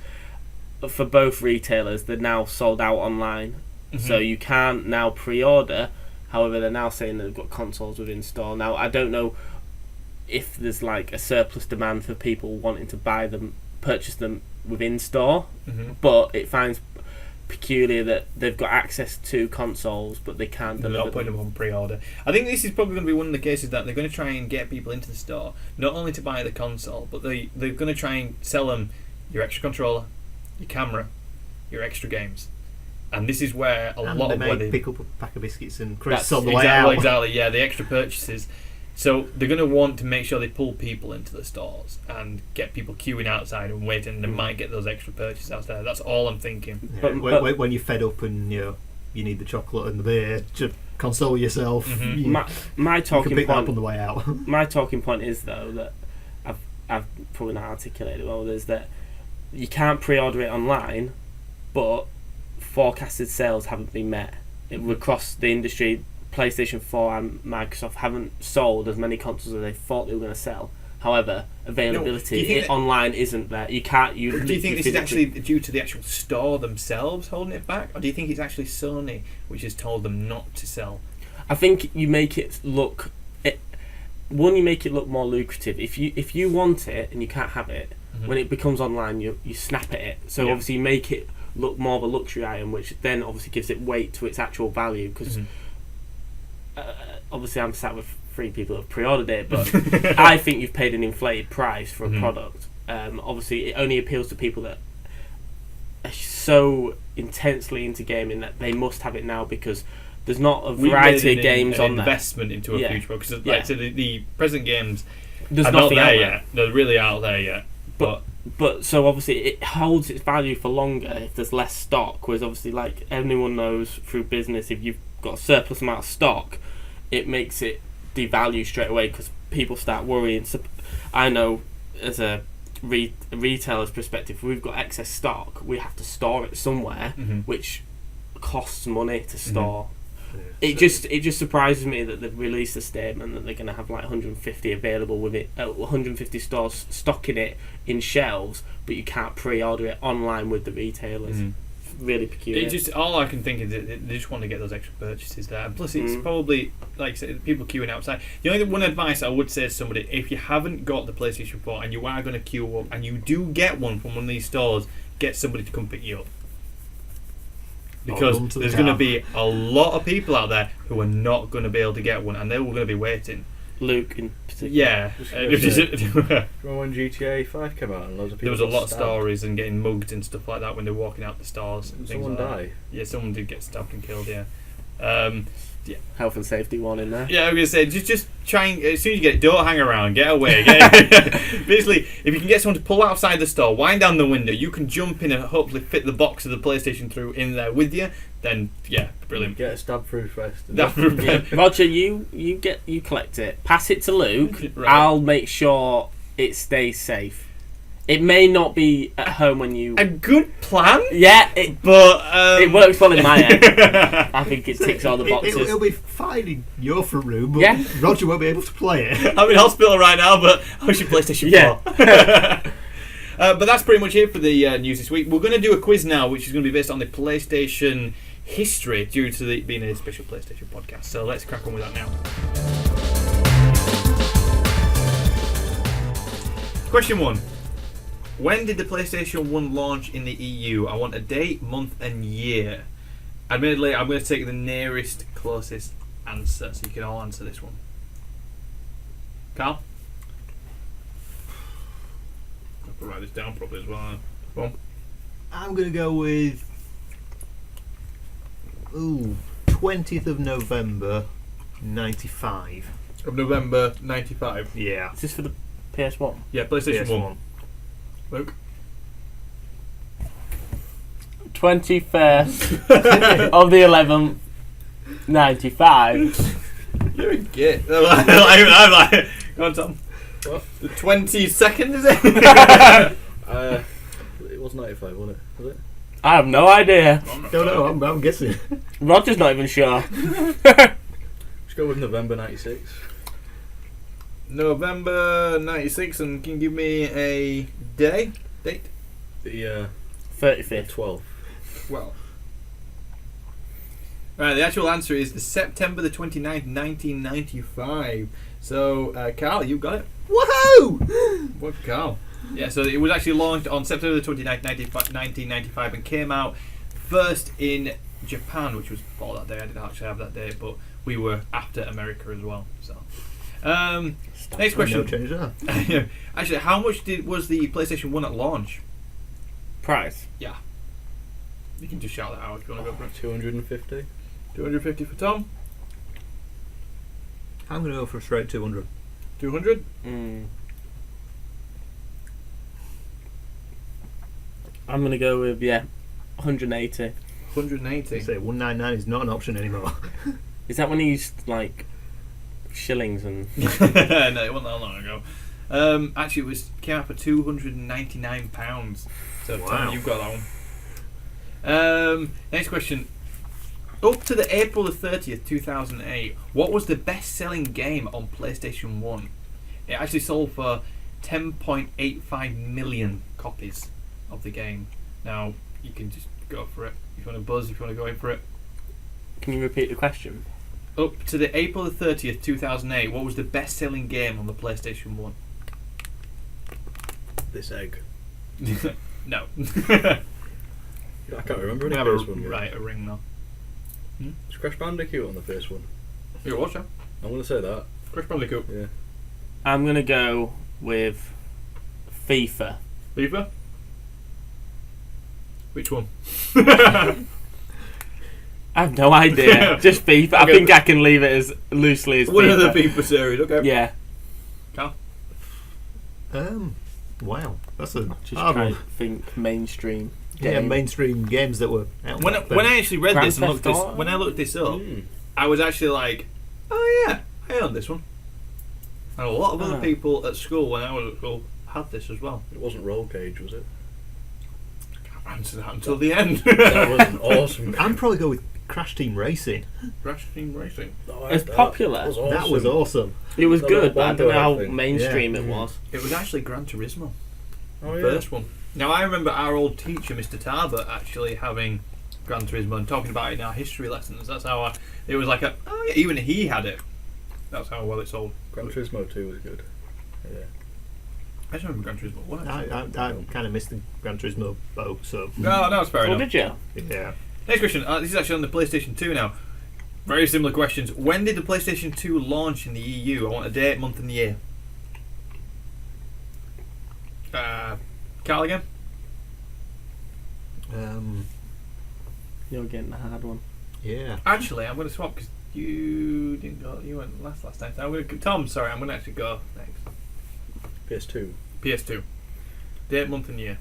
for both retailers, they're now sold out online. Mm-hmm. So you can't now pre-order. However, they're now saying that they've got consoles within store. Now, I don't know if there's like a surplus demand for people wanting to buy them, purchase them within store, but it finds peculiar that they've got access to consoles, but they can't deliver. They're not putting them on pre-order. I think this is probably going to be one of the cases that they're going to try and get people into the store, not only to buy the console, but they're going to try and sell them your extra controller, your camera, your extra games. And this is where a lot of they pick up a pack of biscuits and crisps on the way out. Exactly, yeah, the extra purchases. So they're going to want to make sure they pull people into the stores and get people queuing outside and waiting, and they might get those extra purchases out there. That's all I'm thinking. Yeah, but when you're fed up and you need the chocolate and the beer to console yourself, my talking you can pick point that up on the way out. My talking point is though that I've probably not articulated well. Is that you can't pre-order it online, but forecasted sales haven't been met. Across the industry, PlayStation 4 and Microsoft haven't sold as many consoles as they thought they were going to sell. However, availability online isn't there. You can't. Do you think this is actually due to the actual store themselves holding it back, or do you think it's actually Sony which has told them not to sell? I think you make it look. You make it look more lucrative. If you want it and you can't have it, when it becomes online, you snap at it. So obviously you make it look more of a luxury item, which then obviously gives it weight to its actual value. Because obviously I'm sat with 3 people who have pre-ordered it, but I think you've paid an inflated price for a product. Obviously it only appeals to people that are so intensely into gaming that they must have it now, because there's not a variety of games on there. Investment into a future, because so the present games there's are nothing not there out yet. They're really out there yet. But so obviously it holds its value for longer if there's less stock, whereas obviously, like anyone knows through business, if you've got a surplus amount of stock, it makes it devalue straight away, because people start worrying. So I know as a retailer's perspective, if we've got excess stock, we have to store it somewhere, which costs money to store. It just surprises me that they've released a statement that they're going to have like 150 available with it, 150 stores stocking it in shelves, but you can't pre-order it online with the retailers. Really peculiar. All I can think is that they just want to get those extra purchases there. And plus, it's probably, like I said, people queuing outside. The only one advice I would say to somebody, if you haven't got the PlayStation 4 and you are going to queue up and you do get one from one of these stores, get somebody to come pick you up. Because there's going to be a lot of people out there who are not going to be able to get one, and they're all going to be waiting. Luke in particular. Yeah. Remember when GTA 5 came out and loads of people there was a lot of stories and getting mugged and stuff like that when they were walking out the stores. Did someone die? Yeah, someone did get stabbed and killed, yeah. Health and safety one in there. Yeah, I'm gonna say just try and as soon as you get it, don't hang around. Get away. Basically, if you can get someone to pull outside the store, wind down the window, you can jump in and hopefully fit the box of the PlayStation through in there with you. Then brilliant. Get a stab-proof vest. Roger, you collect it. Pass it to Luke. Right. I'll make sure it stays safe. It may not be at home when you. A good plan. Yeah, but it works well in my head. I think it ticks all the boxes. It'll be fine in your front room, but Yeah. Roger won't be able to play it. I'm in hospital right now, but I should PlayStation 4. But that's pretty much it for the news this week. We're going to do a quiz now, which is going to be based on the PlayStation history due to being a special PlayStation podcast. So let's crack on with that now. Question 1. When did the PlayStation 1 launch in the EU? I want a date, month and year. Admittedly, I'm going to take the nearest, closest answer, so you can all answer this one. Karl? I have to write this down properly as well. Go on. I'm going to go with 20th of November 95. Of November 95. Yeah. Is this for the PS1? Yeah, PlayStation PS1. 1. Luke? 21st of the 11th, 95. You're a git. I'm like, go on, Tom. What? The 22nd, is it? It was 95, wasn't it? Was it? I have no idea. Don't know, I'm guessing. Roger's not even sure. Let's go with November 96. November 96, and can you give me a date? The 35th. 12th. Well. Right, the actual answer is the September the 29th, 1995. So, Karl, you got it. Woohoo! What, Karl? Yeah, so it was actually launched on September the 29th, 1995 and came out first in Japan, which was before that day. I didn't actually have that day, but we were after America as well. So, next question. No change there. Actually, how much was the PlayStation 1 at launch? Price. Yeah. You can just shout that out if you want to go for it. 250. 250 for Tom. I'm going to go for a straight 200. 200. I'm going to go with, 180. 180. Say 199 is not an option anymore. Is that when he used, like, shillings and... No, it wasn't that long ago. Actually, came out for £299. So, Wow. Tom, you've got that one. Next question. Up to the April the 30th, 2008, what was the best-selling game on PlayStation 1? It actually sold for 10.85 million copies of the game. Now, you can just go for it. If you want to buzz, if you want to go in for it. Can you repeat the question? Up to the April the 30th, 2008, what was the best-selling game on the PlayStation 1? This egg. No. I can't remember any have first one. right, a ring now. It's Crash Bandicoot on the first one. You're a watcher. I'm going to say that. Crash Bandicoot. Yeah. I'm going to go with FIFA. FIFA? Which one? I have no idea. Just FIFA. I Okay. think I can leave it as loosely as One FIFA. of the FIFA series, okay. Yeah. Karl? Wow. That's a Just hard trying one. to think mainstream. Yeah, game. mainstream games that were out When back then. I actually read Grand this and Theft looked this, Auto? when I looked this up, I was actually like, oh yeah, I own this one. And a lot of other people at school when I was at school had this as well. It wasn't Roll Cage, was it? I can't answer that until the end. That was an awesome game. I'd probably go with Crash Team Racing. Crash Team Racing. Oh, It's that popular. was awesome. That was awesome. It was The good, but I little don't know how bongo thing. mainstream Yeah. it was. It was actually Gran Turismo. Oh, The yeah. first one. Now I remember our old teacher, Mr. Tarbert, actually having Gran Turismo and talking about it in our history lessons. That's how it was like oh yeah, even he had it. That's how well it sold. Gran Turismo 2 was good. Yeah. I just remember Gran Turismo 1. I kind of missed the Gran Turismo boat, so No, it's fair Oh, enough. did you? yeah. Next question. This is actually on the PlayStation 2 now. Very similar questions. When did the PlayStation 2 launch in the EU? I want a date, month, and year. Karl again? You're getting a hard one. Yeah. Actually, I'm going to swap because you didn't go. You went last time. So I'm going to Tom. Sorry, I'm going to actually go next. PS2. PS2. Date, month, and year.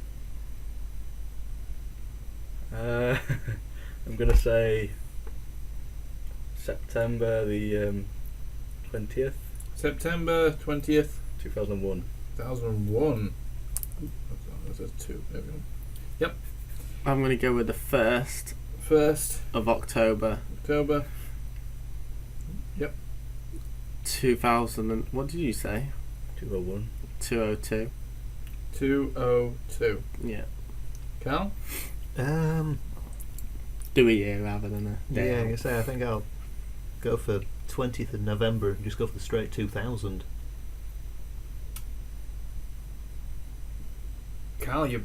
I'm gonna say September the 20th. September 20th, 2001. 2001. That's 2. There we go. Yep. I'm going to go with the 1st 1st of October. October. Yep. 2000 and, what did you say? 201. 202. 202. Yeah. Carl? Do a year rather than a day. Yeah, I think I'll go for 20th of November and just go for the straight 2000. Carl, you're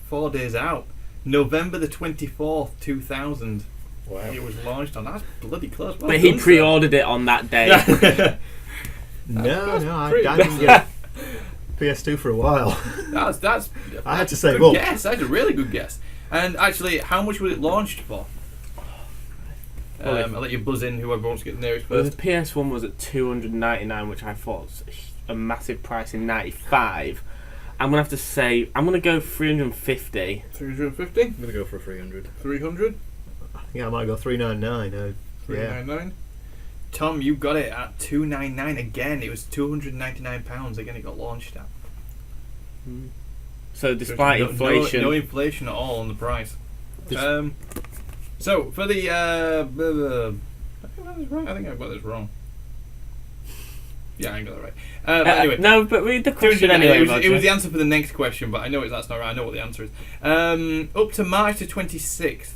4 days out. November the 24th, 2000. Wow. It was launched on. That's bloody close. Well But he done, sir. pre-ordered it on that day. No, I pretty didn't get PS2 for a while. That's. I had to say, good well, guess. That's a really good guess. And actually, how much was it launched for? I'll let you buzz in whoever wants to get the nearest Well, first. the PS1 was at $299, which I thought was a massive price in '95. I'm gonna have to say I'm gonna go 350. 350. I'm gonna go for 300. 300. Yeah, I might go 399. Yeah. 399. Tom, you got it at 299 again. It was £299 again. It got launched at. So despite inflation, no inflation at all on the price. So for the I think that is right. I think I've got this wrong. Yeah, I ain't got that right. But anyway, no, but read the question 200 anyway. it was the answer for the next question, but I know that's not right. I know what the answer is. Up to March the 26th,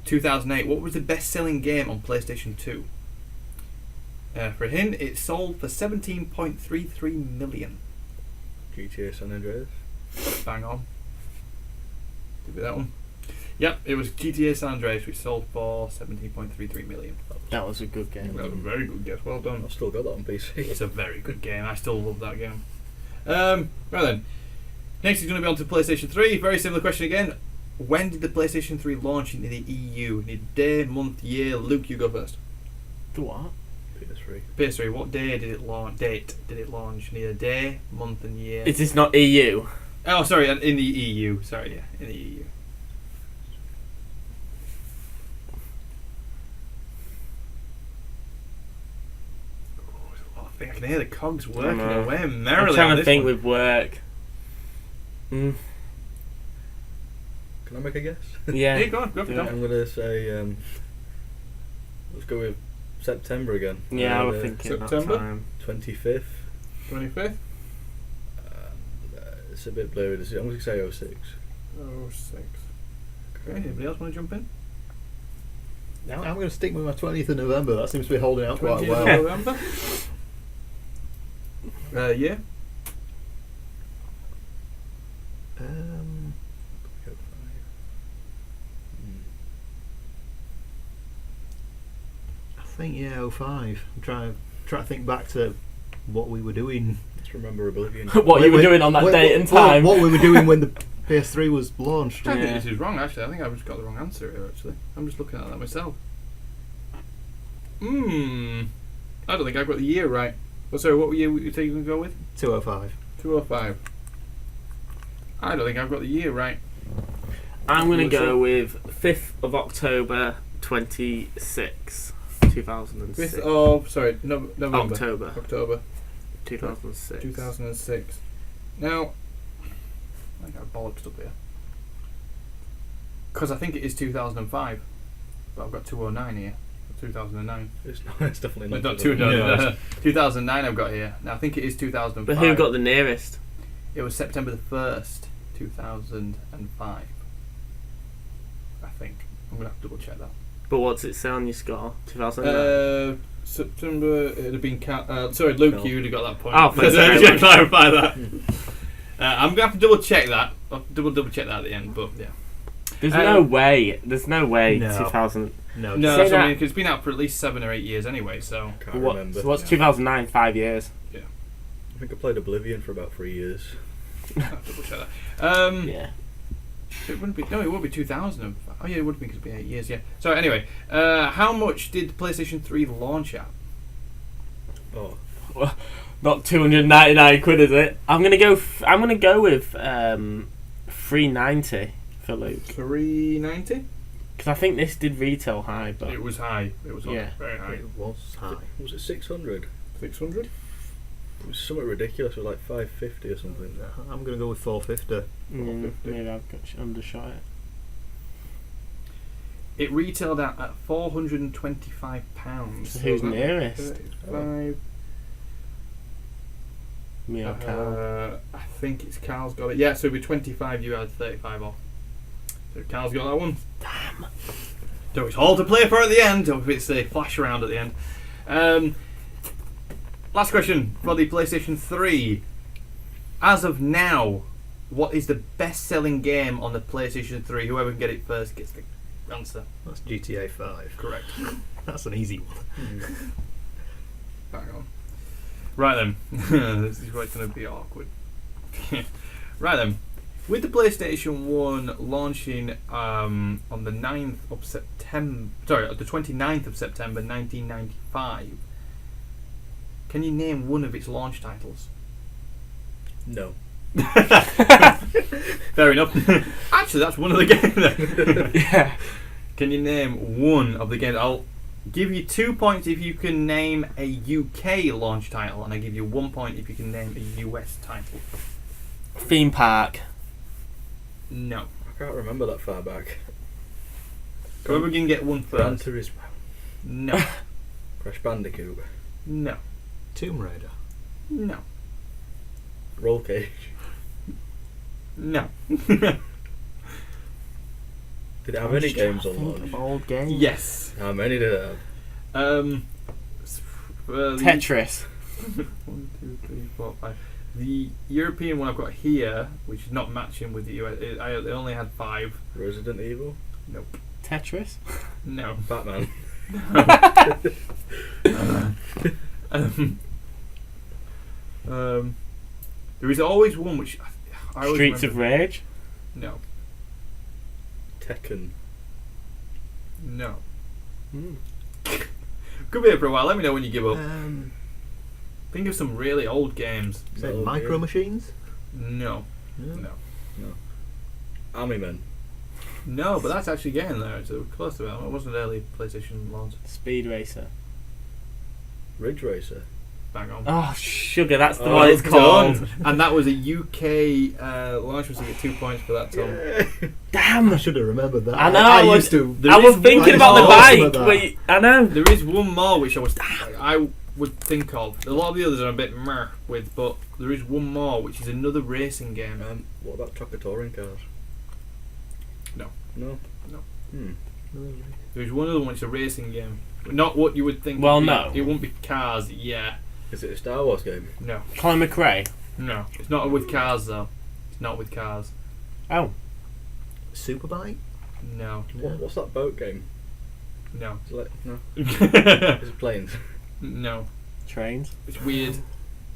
2008, what was the best-selling game on PlayStation 2? For a hint, it sold for 17.33 million. GTA San Andreas. Bang on. Did that one? Yep, it was GTA San Andreas, which sold for 17.33 million. That was a good game. That was a very good guess. Well done. I've still got that on PC. It's a very good game. I still love that game. Right then. Next is going to be on to PlayStation 3. Very similar question again. When did the PlayStation 3 launch in the EU? Need day, month, year. Luke, you go first. The what? PS3. PS3. What day did it launch? Date did it launch? Need a day, month, and year. Is this not EU? Oh, sorry, in the EU. Sorry, yeah, in the EU. Oh, I think I can hear the cogs working away merrily. I'm trying on to this think one. with work. Can I make a guess? Yeah. Hey, go on, go for it. I'm gonna say let's go with September again. Yeah, I was thinking September? that time. 25th. 25th? It's a bit blurry. I'm gonna say 06. 06. Okay, anybody else want to jump in? Now I'm going to stick with my 20th of November. That seems to be holding out quite 20th well. of November? Yeah. I think 05. I'm trying to think back to what we were doing. Let's remember Oblivion. What you were doing on that date and time. What we were doing when the PS3 was launched. I think Yeah. this is wrong, actually. I think I've just got the wrong answer here, actually. I'm just looking at that myself. I don't think I got the year right. Oh, sorry, what year were you going to go with? 205. 205. I don't think I've got the year right. I'm going to What's go it? with 5th of October 26, 2006. 5th of, sorry, November. October October 2006. 2006. Now, I think I've bollocked up here. Because I think it is 2005. But I've got 209 here. 2009. It's not. It's definitely not. Not 2009 I've got here. Now I think it is 2005. But who got the nearest? It was September the 1st, 2005. I think. I'm going to have to double check that. But what's it say on your score? 2009? September, it would have been... sorry, Luke, No. you would have got that point. Oh, thanks I very should much. clarify that. I'm going to have to double check that. I'll double check that at the end, but yeah. There's no way. There's no way. No. 2000. No, No, Say that's what I that- mean, 'cause it's been out for at least 7 or 8 years anyway, so... Can't What, remember. so what's Yeah. 2009? 5 years. I think I played Oblivion for about 3 years. I'll have to double check that. Yeah. It wouldn't be. No, it would be 2000. Oh yeah, it would be because it'd be 8 years. Yeah. So anyway, how much did the PlayStation 3 launch at? Oh, Not 299 quid, is it? I'm gonna go. I'm gonna go with 390 for Luke. 390. Because I think this did retail high, but It was high. It was Yeah. very high. It was high. was it 600? 600. It was something ridiculous. It was like 550 or something. I'm going to go with 450. maybe I've undershot it. It retailed at £425. So who's nearest? 35. Me or Carl? I think it's Carl's got it. Yeah, so it'd be 25. You had 35 off. So Carl's got that one. Damn. So it's all to play for at the end. Or if it's a flash around at the end. Last question for the PlayStation 3. As of now, what is the best-selling game on the PlayStation 3? Whoever can get it first gets the answer. That's GTA 5. Correct. That's an easy one. Bang on. Right then. This is where it's going to be awkward. Right then. With the PlayStation 1 launching on the 9th of September, the 29th of September 1995, can you name one of its launch titles? No. Fair enough. Actually, that's one of the games then. Yeah. Can you name one of the games? I'll give you 2 points if you can name a UK launch title, and I give you 1 point if you can name a US title. Theme park. No. I can't remember that far back. Whoever can get one Gran first. Turismo. No. Crash Bandicoot. No. Tomb Raider. No. Roll Cage. No. Did it have any games on launch? Old games. Yes. How many did it have? Tetris. 1, 2, 3, 4, 5. The European one I've got here, which is not matching with the US, I only had 5. Resident Evil? Nope. Tetris. No. Batman? There is always one which I always Streets of remember. Rage. No. Tekken? No. Hmm. Could be here for a while. Let me know when you give up. Um, Think of some really old games. say Metal Micro Gear? Machines? No. Yeah. No. Army Men? No, but that's actually getting there. It's close to it. It wasn't an early PlayStation launch. Speed Racer. Ridge Racer? Bang on. Oh, sugar. That's the Oh, one it's called. Done. And that was a UK launch, so you get 2 points for that, Tom. Damn. I should have remembered that. I know, I I was- used to. There I was is thinking one about the more. bike. that. Wait, I know. There is one more which I would think of. A lot of the others are a bit meh with, but there is one more which is another racing game. What about Choco Touring Cars? No. No? No. There's one other one which is a racing game. Not what you would think. Well, it'd be. no. It won't be cars, yeah. Is it a Star Wars game? No. Colin McRae. No. It's not with cars, though. It's not with cars. Oh. Superbike? No. What's that boat game? No. Is it like, no? No. Is it planes? Trains. It's weird.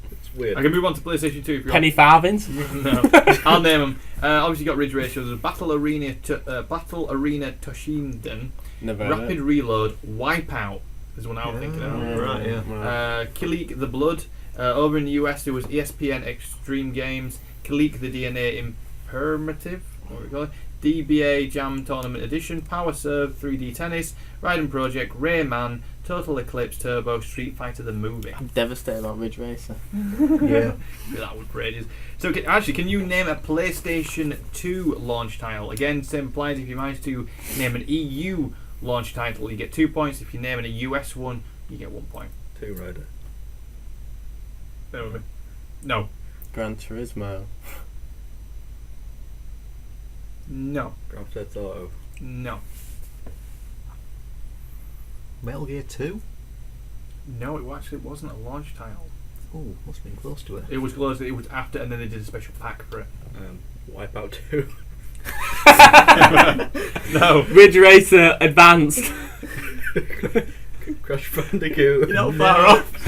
It's weird. I can move on to PlayStation 2 if you Penny farthings. want. No. I'll name them. Obviously, you got Ridge Racer. There's Battle Arena Toshinden, Never heard Rapid it. Reload, Wipeout. Is one I was thinking of. Right, yeah. Kileak the Blood. Over in the US, there was ESPN Extreme Games, Kileak the DNA Imperative, what do we call it? DBA Jam Tournament Edition, Power Serve, 3D Tennis, Raiden Project, Rayman, Total Eclipse Turbo, Street Fighter the Movie. I'm devastated about Ridge Racer. Yeah. That was for ages. So, can you name a PlayStation 2 launch title? Again, same applies if you manage to name an EU launch title, you get 2 points. If you name a US one, you get 1 point. Tomb Raider? Bear with me. No. Gran Turismo. No. Grand Theft Auto? No. Metal Gear 2? No, it actually wasn't a launch title. Oh, must have been close to it. It was close. It was after, and then they did a special pack for it. Wipeout 2? No. Ridge Racer Advanced. Crash Bandicoot? You're not far off.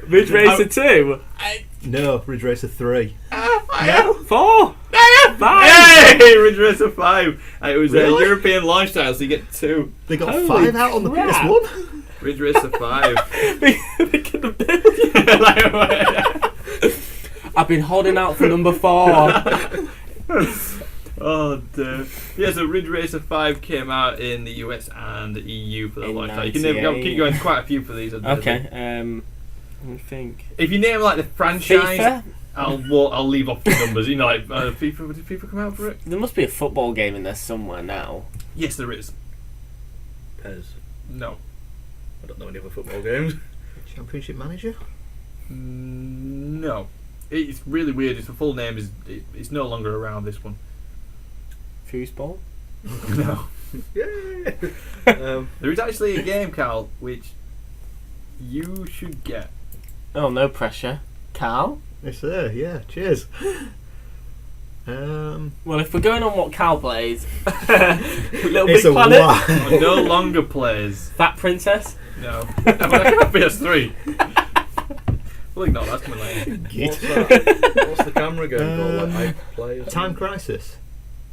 Ridge Racer 2. No, Ridge Racer 3. Yeah. 4. 5! Hey, Ridge Racer 5. It was a Really? European launch title, so you get 2. They got Holy 5 out on the crap. PS1. Ridge Racer 5. They could have built. I've been holding out for number 4. Oh dear. Yeah, so Ridge Racer 5 came out in the US and the EU for the In launch title. You can never go, keep going, quite a few for these. Okay, let me think. If you name like the franchise, FIFA? I'll leave off the numbers. You know, like FIFA. Did FIFA come out for it? There must be a football game in there somewhere now. Yes, there is. Pez. No. I don't know any other football games. Championship Manager? No. It's really weird. Its full name is. It's no longer around. This one. Foosball? No. Yay! There is actually a game, Karl, which you should get. Oh, no pressure. Carl? Yes, sir. Yeah. Cheers. Well, if we're going on what Cal plays, Little It's Big a Planet, Or no longer plays. Fat Princess. No. But I can have PS3. Well, ignore that's coming later. What's that? What's the camera game called? Like I play. or Time something? Crisis.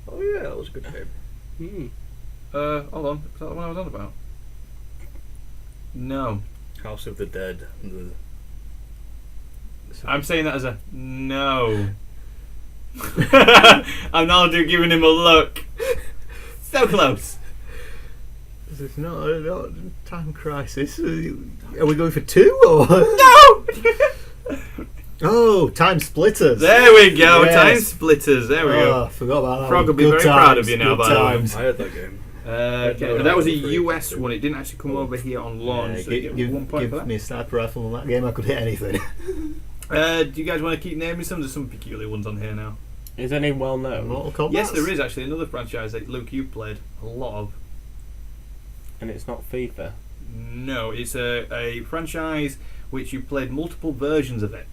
Oh yeah, that was a good game. Hold on. Is that the one I was on about? No. House of the Dead. I'm saying that as a no. I'm now giving him a look. So close. It's not Time Crisis. Are we going for 2 or? No! Oh, Time Splitters. There we go. Yes. Time Splitters. There we Oh, go. I forgot about that. Frog one. will be Good very times, proud of you now, good by the way. times. I had that game. Okay, that was a US one. It didn't actually come over here on launch. Yeah, so you get 1 point for give that. me a sniper rifle on that game. I could hit anything. Do you guys want to keep naming some? There's some peculiar ones on here now. Is any well known? Mortal Kombat. Yes, there is actually another franchise that Luke you've played a lot of. And it's not FIFA. No, it's a franchise which you played multiple versions of it.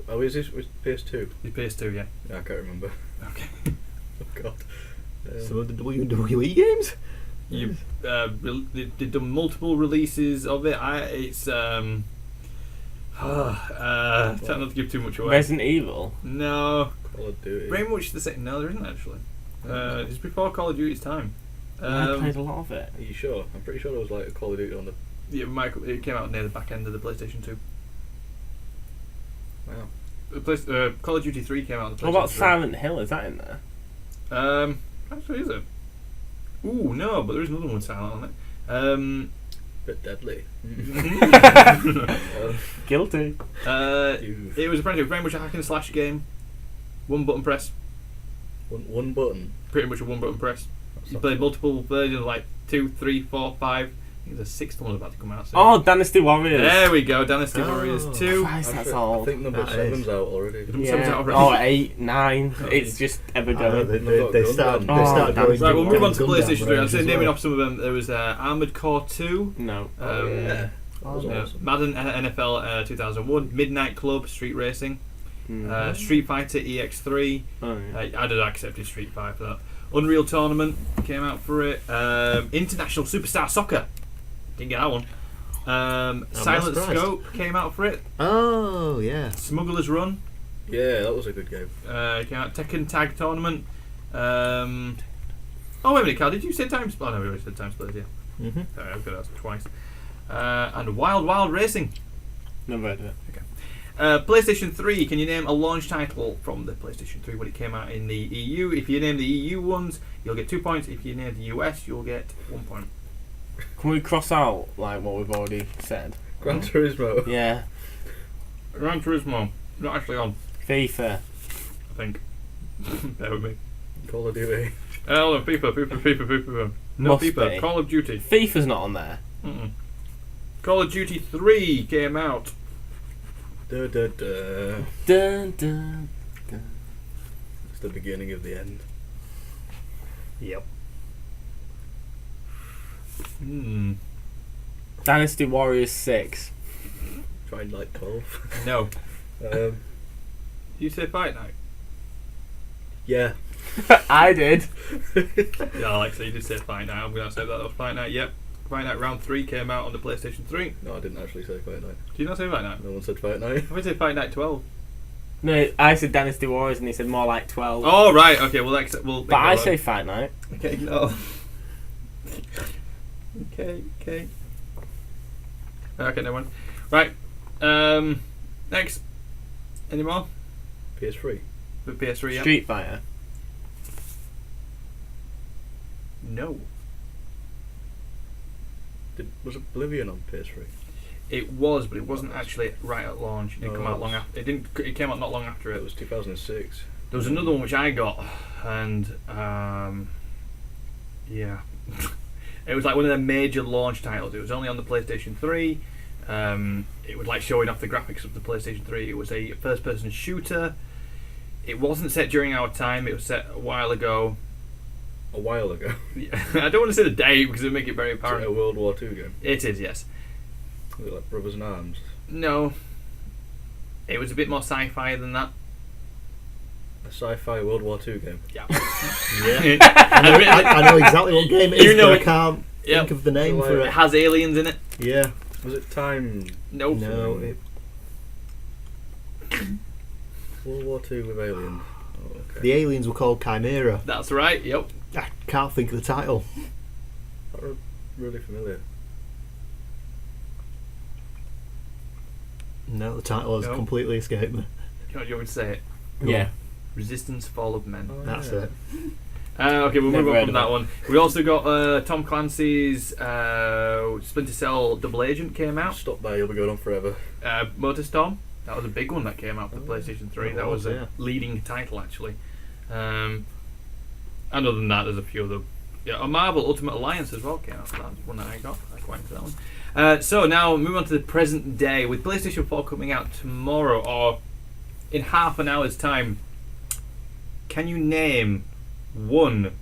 Oh, is this PS2? It's PS2, yeah. Yeah, I can't remember. Okay. Oh god. Some of the WWE games. You they've done multiple releases of it. It's try not to give too much away. Resident Evil. No, Call of Duty. very much the same. No, there isn't actually. It's before Call of Duty's time. I played a lot of it. Are you sure? I'm pretty sure there was like a Call of Duty on the. Yeah, it came out near the back end of the PlayStation 2. Wow. Call of Duty 3 came out on the PlayStation What about 3. Silent Hill? Is that in there? Actually, is it? Ooh, no, but there is another one silent on it. Bit deadly. Guilty. It was apparently very much a hack and slash game. One button press. One button. Pretty much a one button press. That's You not played bad. multiple versions, like 2, 3, 4, 5. I think the 6th one about to come out soon. Oh, Dynasty Warriors. There we go, Dynasty Oh. Warriors 2. Christ, that's I old. think number That 7's is. out already. Number Yeah. 7's out already. Oh, 8, 9. Oh, It's just ever They going. start Oh, going. damn. Right, we'll move on to Gundam PlayStation 3. I'd range say as naming well. off some of them. There was Armored Core 2, No. Oh, yeah. That was uh, awesome. Madden NFL 2001, Midnight Club, Street Racing, Street Fighter EX3. Oh, yeah. I'd have accepted Street Fighter for that. Unreal Tournament came out for it. International Superstar Soccer. Didn't get that one. Silent surprised. Scope came out for it. Oh yeah. Smuggler's Run Yeah, that was a good game. came out. Tekken Tag Tournament. Oh wait a minute, Carl. Did you say Time Split? Oh no, we already said Time Split. Yeah. Mm-hmm. Sorry, I've got that twice. And Wild Wild Racing. Never heard of it. PlayStation 3, can you name a launch title from the PlayStation 3 when it came out in the EU? If you name the EU ones, you'll get 2 points. If you name the US, you'll get 1 point. Can we cross out like what we've already said? Gran Turismo. Yeah. Gran Turismo, not actually on, FIFA. I think. Bear with me. Call of Duty. Hold on, FIFA. No, Must FIFA. be. Call of Duty. FIFA's not on there. Mm-mm. Call of Duty 3 came out. Da, da, da. Dun, dun. It's the beginning of the end. Yep. Dynasty Warriors 6. Tried like 12. No. um, You say Fight Night? yeah. I did. Yeah, Alexa, you did say Fight Night. I'm going to say that was Fight Night. Yep. Fight Night Round 3 came out on the PlayStation 3. No, I didn't actually say Fight Night. Did you not say Fight Night? No one said Fight Night. I would say Fight Night 12. No, I said Dynasty Warriors and he said more like 12. Oh, right, okay, we'll but I say Fight Night. Okay, no. Okay. Okay, no one. Right, next. Any more? PS3. The PS3, yeah. Street Fighter. No. Was Oblivion on PS3? It was, but it wasn't actually right at launch. It didn't No, come out it long was- after. It came out not long after It it. was 2006. There was another one which I got, and yeah, it was like one of their major launch titles. It was only on the PlayStation 3. It was like showing off the graphics of the PlayStation 3. It was a first-person shooter. It wasn't set during our time. It was set a while ago. A while ago. Yeah, I don't want to say the date because it'll make it very Is it apparent. a World War II game? It is, yes. Was it like Brothers in Arms? No. It was a bit more sci-fi than that. A sci-fi World War II game? Yeah. Yeah. I know exactly what game it is, You know but it. I can't Yep. think of the name So, for It it. has aliens in it. Yeah. Was it Time... Nope. No. World War II with aliens? Oh, okay. The aliens were called Chimera. That's right. Yep. I can't think of the title. That was really familiar. No, the title has No. completely escaped me. You want me to say it? Yeah. Resistance: Fall of Men. Oh, That's yeah. it. Okay, we'll Never move on heard from of that it. one. We also got Tom Clancy's Splinter Cell Double Agent came out. Stop there, you'll be going on forever. Motorstorm, that was a big one that came out for Oh, PlayStation 3. it That was was, a yeah. leading title, actually. And other than that, there's a few other... Yeah, a Marvel Ultimate Alliance as well came out. That's one that I got. I quite into that one. So now, moving on to the present day. With PlayStation 4 coming out tomorrow, or in half an hour's time, can you name one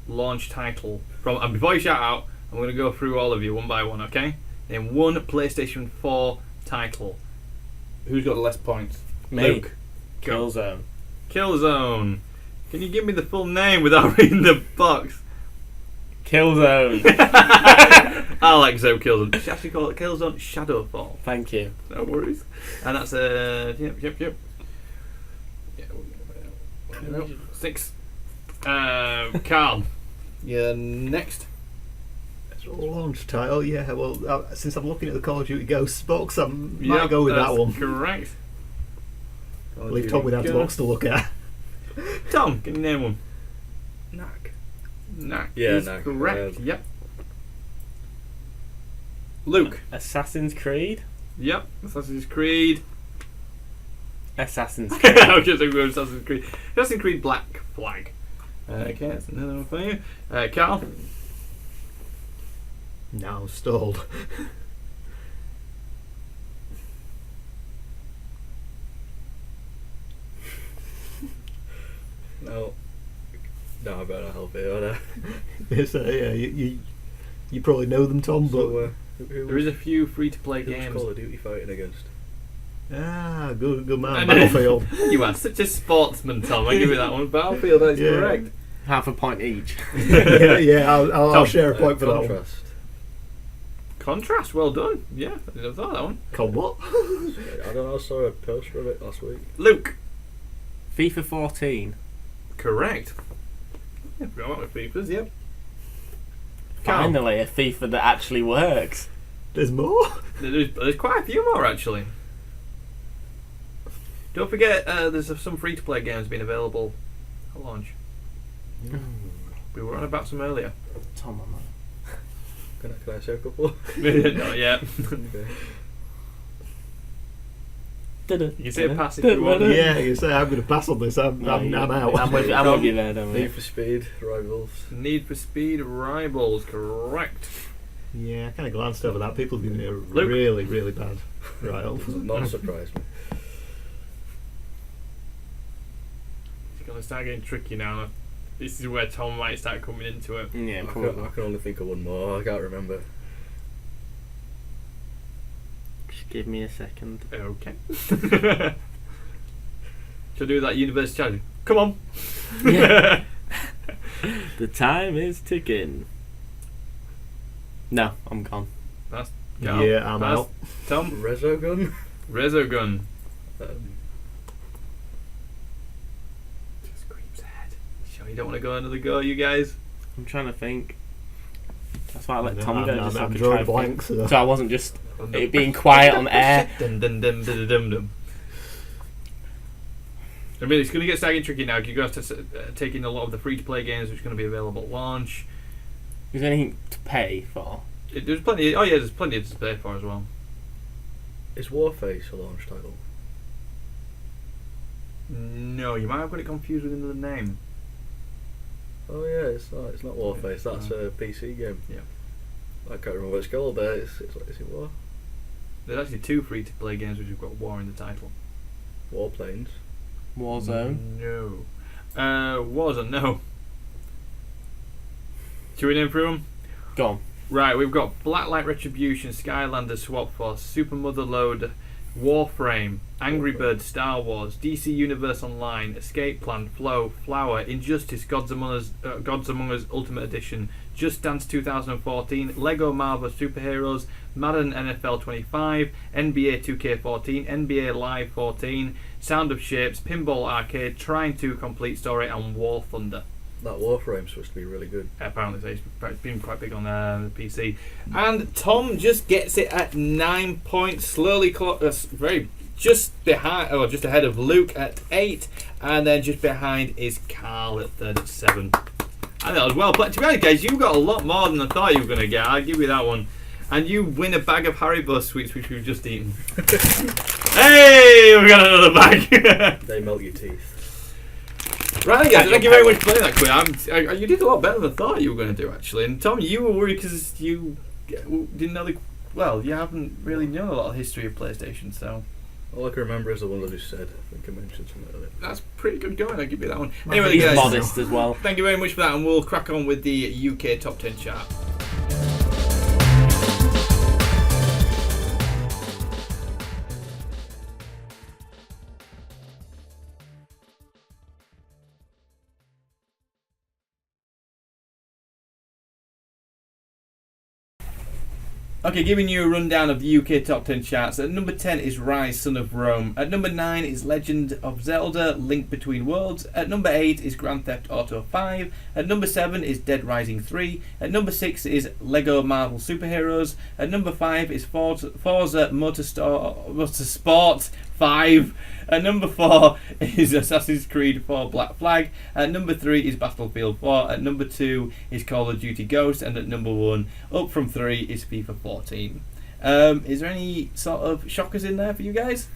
launch title from... And before you shout out, I'm going to go through all of you one by one, okay? Name one PlayStation 4 title. Who's got the less points? Me. Luke. Go. Killzone. Killzone. Can you give me the full name without reading the box? Killzone. I like Zoe Killzone. She actually call it Killzone Shadowfall. Thank you. No worries. And that's yep. Yeah, no, 6. Karl. Yeah, next. Launch title, yeah. Well, since I'm looking at the Call of Duty Ghosts box, I might Yep, go with that that's one. Correct. Leave Tom without a box to look at. Tom, can you name one? Knack. Knack Yeah, is Knack. correct. Yep. Luke. Assassin's Creed. Yep. Assassin's Creed. Assassin's Creed. I was just going to go with Assassin's Creed. Assassin's Creed Black Flag. Okay, that's another one for you. Karl. Now I'm stalled. No, I better not help it, would I? Yes, yeah, you probably know them, Tom, but So, who There is a few free-to-play who was games. Call of Duty fighting against? good man. And- Battlefield. You are such a sportsman, Tom. I give you that one. Battlefield, that is Yeah. correct. Half a point each. yeah, I'll Tom, share a point for that one. Contrast. Contrast, well done. Yeah, I didn't have thought of that one. Con what? I don't know, I saw a poster of it last week. Luke. FIFA 14. Correct. Yeah, forgot about my FIFAs, yep. Karl. Finally, a FIFA that actually works. There's more. There's quite a few more, actually. Don't forget, there's some free-to-play games being available at launch. We were on about some earlier. Tom on that. Can I say a couple? Not yet. Okay. You can say pass if you want. Yeah, you say I'm going to pass on this. I'm out. I'm with you there, don't we? Need for Speed, Rivals. Need for Speed Rivals, correct. Yeah, I kind of glanced over that. People have been Luke. really, really bad. Right. Does not surprise me. It's going to start getting tricky now. This is where Tom might start coming into it. Yeah, I probably. can only think of one more, I can't remember. Just give me a second. Okay. Shall I do that universe challenge? Come on. Yeah. The time is ticking. No, I'm gone. That's Yeah, I'm That's out. Tom. Resogun? Resogun. Um, You don't want to go another go, you guys? I'm trying to think. That's why I let No, Tom go. I'm just so I could drawing try and blanks, think. so- I wasn't just it being quiet on air. Dum, dum, dum, dum, dum, dum. I mean, it's going to get starting tricky now. You're going to have to take in a lot of the free-to-play games which are going to be available at launch. Is there anything to pay for? There's plenty. Oh yeah, there's plenty to pay for as well. Is Warface a launch title? No, you might have got it confused with another name. Oh yeah, it's not Warface. That's a PC game. Yeah. I can't remember what it's called. Is it War? There's actually 2 free-to-play games which have got War in the title. Warplanes. Warzone. No. Warzone, no. Should we name through them? Go on. Right, we've got Blacklight Retribution, Skylander, Swap Force, Super Motherload, Warframe, Angry Birds, Star Wars, DC Universe Online, Escape Plan, Flow, Flower, Injustice, Gods Among Us Ultimate Edition, Just Dance 2014, Lego Marvel Superheroes, Madden NFL 25, NBA 2K14, NBA Live 14, Sound of Shapes, Pinball Arcade, Trine 2 Complete Story, and War Thunder. That Warframe's supposed to be really good. Apparently, it's been quite big on the PC. And Tom just gets it at 9 points, slowly, just ahead of Luke at 8, and then just behind is Karl at third at 7. I know as well, but to be honest, guys, you got a lot more than I thought you were going to get. I'll give you that one. And you win a bag of Haribo sweets, which we've just eaten. Hey, we got another bag. They melt your teeth. Right, guys, thank you very much for playing that quiz. You did a lot better than I thought you were going to do, actually. And Tom, you were worried because you didn't know you haven't really known a lot of history of PlayStation, so. All I can remember is the one that I just said. I think I mentioned something earlier. That's pretty good going, I'll give you that one. He's Anyway, guys, modest as well. thank you very much for that, and we'll crack on with the UK Top 10 chart. Okay, giving you a rundown of the UK Top 10 charts. At number 10 is Rise, Son of Rome. At number 9 is Legend of Zelda, Link Between Worlds. At number 8 is Grand Theft Auto 5. At number 7 is Dead Rising 3. At number 6 is Lego Marvel Superheroes. At number 5 is Forza Motorsport 5. At number 4 is Assassin's Creed 4 Black Flag. At number 3 is Battlefield 4. At number 2 is Call of Duty Ghost. And at number 1, up from 3, is FIFA 14. Is there any sort of shockers in there for you guys?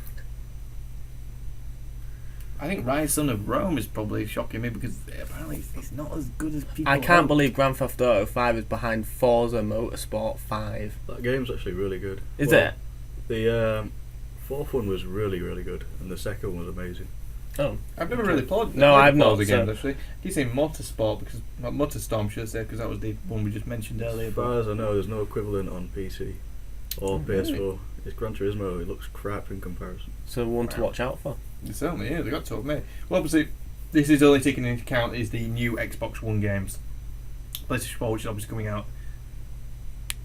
I think Rise Son of Rome is probably shocking me because apparently it's not as good as people I can't hope. believe Grand Theft Auto 5 is behind Forza Motorsport 5. That game's actually really good. Is it? The fourth one was really, really good, and the second one was amazing. Oh. I've never really played. No, I've not, the games so- actually. You say Motorsport because Motorstorm, should I say, because that was the one we just mentioned earlier. As far as I know, there's no equivalent on PC or PS4. Really? It's Gran Turismo. It looks crap in comparison. So one to watch out for. It certainly is. They got to admit. Well, obviously, this is only taking into account is the new Xbox One games. PlayStation 4, which is obviously coming out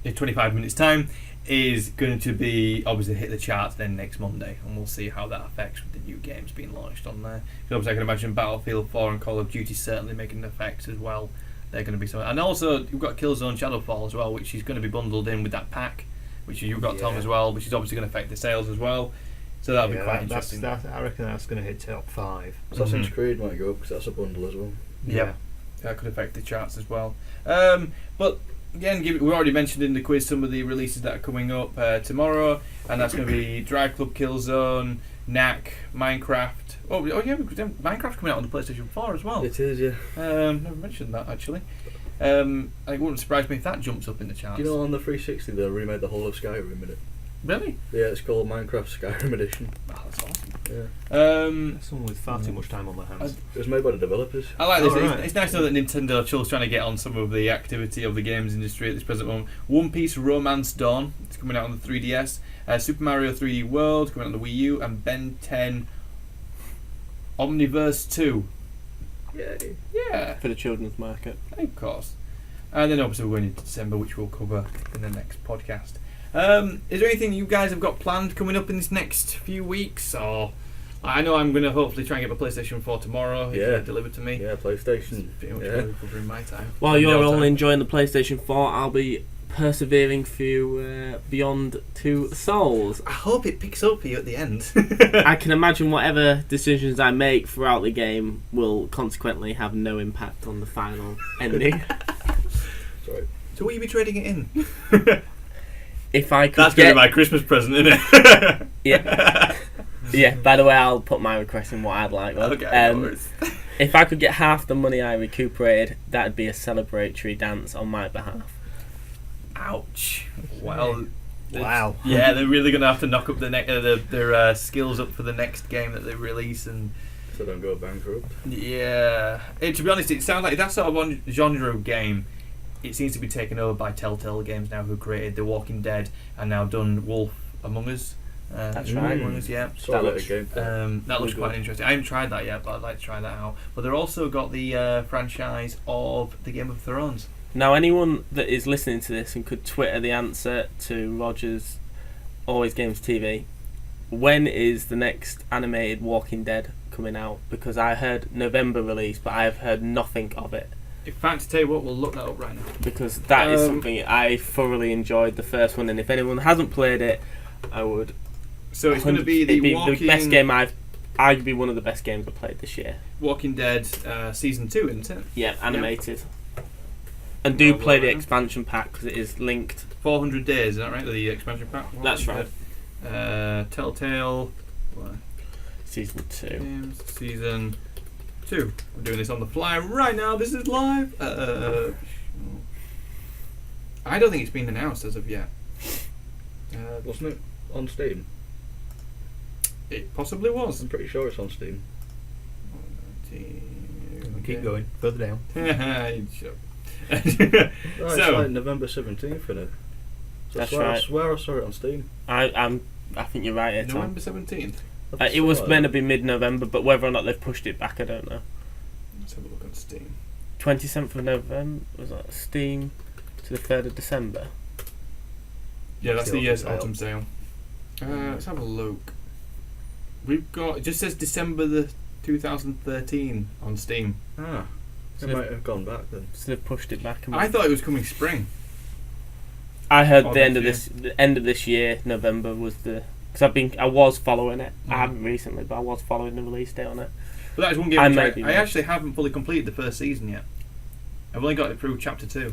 in 25 minutes' time, is going to be obviously hit the charts then next Monday, and we'll see how that affects with the new games being launched on there. Because obviously, I can imagine Battlefield 4 and Call of Duty certainly making an effect as well. They're going to be something, and also you've got Killzone Shadowfall as well, which is going to be bundled in with that pack, which you've got Tom as well, which is obviously going to affect the sales as well. So that'll be quite interesting. I reckon that's going to hit top 5. Assassin's Creed might go up because that's a bundle as well. Yeah, that could affect the charts as well. But again, we already mentioned in the quiz some of the releases that are coming up tomorrow, and that's going to be Drive Club, Killzone, Knack, Minecraft. Oh yeah, Minecraft's coming out on the PlayStation 4 as well. It is, yeah. Never mentioned that actually. It wouldn't surprise me if that jumps up in the charts. Do you know on the 360 they remade the whole of Skyrim in it? Really? Yeah, it's called Minecraft Skyrim Edition. Oh, that's awesome. Yeah. Someone with far too much time on their hands. It was made by the developers. I like this. Oh, right. It's nice to know that Nintendo are still trying to get on some of the activity of the games industry at this present moment. One Piece Romance Dawn, it's coming out on the 3DS. Super Mario 3D World coming out on the Wii U, and Ben 10 Omniverse 2. Yay. Yeah, For the children's market. of course. And then obviously we're going into December, which we'll cover in the next podcast. Is there anything you guys have got planned coming up in this next few weeks, or I know I'm going to hopefully try and get my PlayStation 4 tomorrow if it's delivered to me. Yeah, PlayStation. Pretty much really covering my time. While you're all enjoying the PlayStation 4, I'll be persevering through Beyond Two Souls. I hope it picks up for you at the end. I can imagine whatever decisions I make throughout the game will consequently have no impact on the final ending. Sorry. So will you be trading it in? If I could That's going to be my Christmas present, isn't it? Yeah. Yeah, by the way, I'll put my request in what I'd like. Okay, no worries. If I could get half the money I recuperated, that'd be a celebratory dance on my behalf. Ouch. Well, Wow. Yeah, they're really going to have to knock up their skills up for the next game that they release, and So don't go bankrupt. yeah. To be honest, it sounds like that sort of genre of game. It seems to be taken over by Telltale Games now, who created The Walking Dead and now done Wolf Among Us. That's right. Among Us, yeah. Saw that again. That looks quite interesting. I haven't tried that yet, but I'd like to try that out. But they've also got the franchise of the Game of Thrones. Now, anyone that is listening to this and could Twitter the answer to Roger's AlwayzGamezTV, when is the next animated Walking Dead coming out? Because I heard November release, but I have heard nothing of it. In fact, to tell you what, we'll look that up right now. Because that is something I thoroughly enjoyed the first one, and if anyone hasn't played it, I would. So it's going to be the best game arguably one of the best games I've played this year. Walking Dead Season 2, isn't it? Yeah, animated. And do play the expansion pack because it is linked. 400 days, is that right? The expansion pack? That's right. Telltale Season 2. Games, Season 2. We're doing this on the fly right now. This is live. I don't think it's been announced as of yet. Wasn't it on Steam? It possibly was. I'm pretty sure it's on Steam. Keep going. Further down. It's like November 17th, isn't it? So That's I right. swear I saw it on Steam. I think you're right here, Tom. November 17th. It was meant to be mid-November, but whether or not they've pushed it back, I don't know. Let's have a look on Steam. 27th of November, was that Steam to the 3rd of December? Yeah, that's The the autumn autumn sale. Let's have a look. We've got, it just says December the 2013 on Steam. It might have gone back then. So they've pushed it back. I thought it was coming spring. I heard Oh, the end this of the end of this year, November was the, because I was following it. I haven't recently, but I was following the release date on it. But that is one game I actually haven't fully completed the first season yet. I've only got it through chapter 2,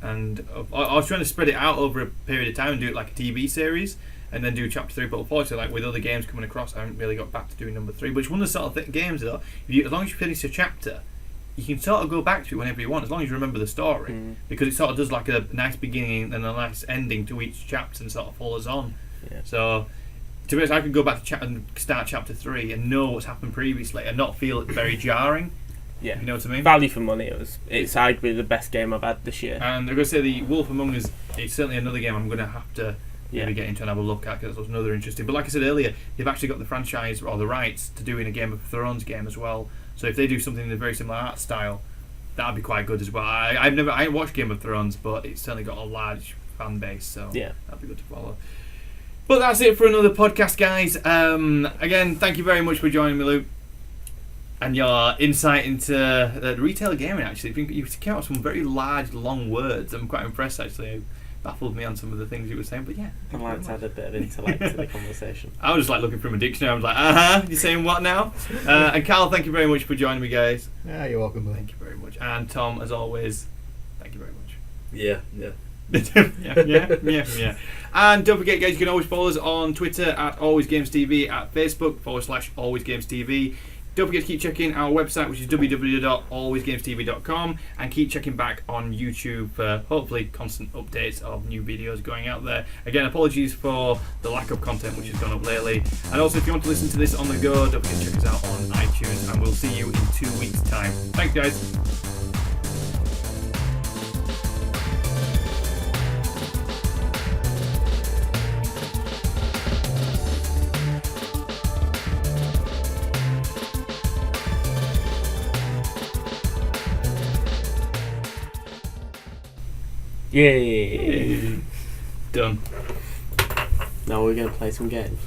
and I was trying to spread it out over a period of time and do it like a TV series, and then do chapter 3. But unfortunately, like with other games coming across, I haven't really got back to doing number 3. But it's one of the sort of games though. As long as you finish a chapter, you can sort of go back to it whenever you want, as long as you remember the story, because it sort of does like a nice beginning and a nice ending to each chapter and sort of follows on. Yeah. So, to be honest, I can go back to and start chapter 3 and know what's happened previously and not feel it very jarring. Yeah, you know what I mean. Value for money. It's arguably the best game I've had this year. And I'm going to say the Wolf Among Us is certainly another game I'm going to have to maybe get into and have a look at, because that's another interesting. But like I said earlier, they've actually got the franchise or the rights to doing a Game of Thrones game as well. So if they do something in a very similar art style, that'd be quite good as well. I ain't watched Game of Thrones, but it's certainly got a large fan base, so that'd be good to follow. But that's it for another podcast, guys. Again, thank you very much for joining me, Luke, and your insight into retail gaming. Actually, you came out with some very large, long words. I'm quite impressed, actually. It baffled me on some of the things you were saying, but yeah. I like to add a bit of intellect to the conversation. I was just like looking through my dictionary. I was like, you're saying what now? And Karl, thank you very much for joining me, guys. Yeah, you're welcome, buddy. Thank you very much. And Tom, as always, thank you very much. Yeah. yeah. And don't forget, guys, you can always follow us on Twitter at AlwayzGamesTV, at Facebook /AlwayzGamesTV. Don't forget to keep checking our website, which is www.alwayzgamestv.com, and keep checking back on YouTube for hopefully constant updates of new videos going out there. Again, apologies for the lack of content which has gone up lately. And also, if you want to listen to this on the go, don't forget to check us out on iTunes, and we'll see you in 2 weeks' time. Thanks, guys. Yay! Done. Now we're going to play some games.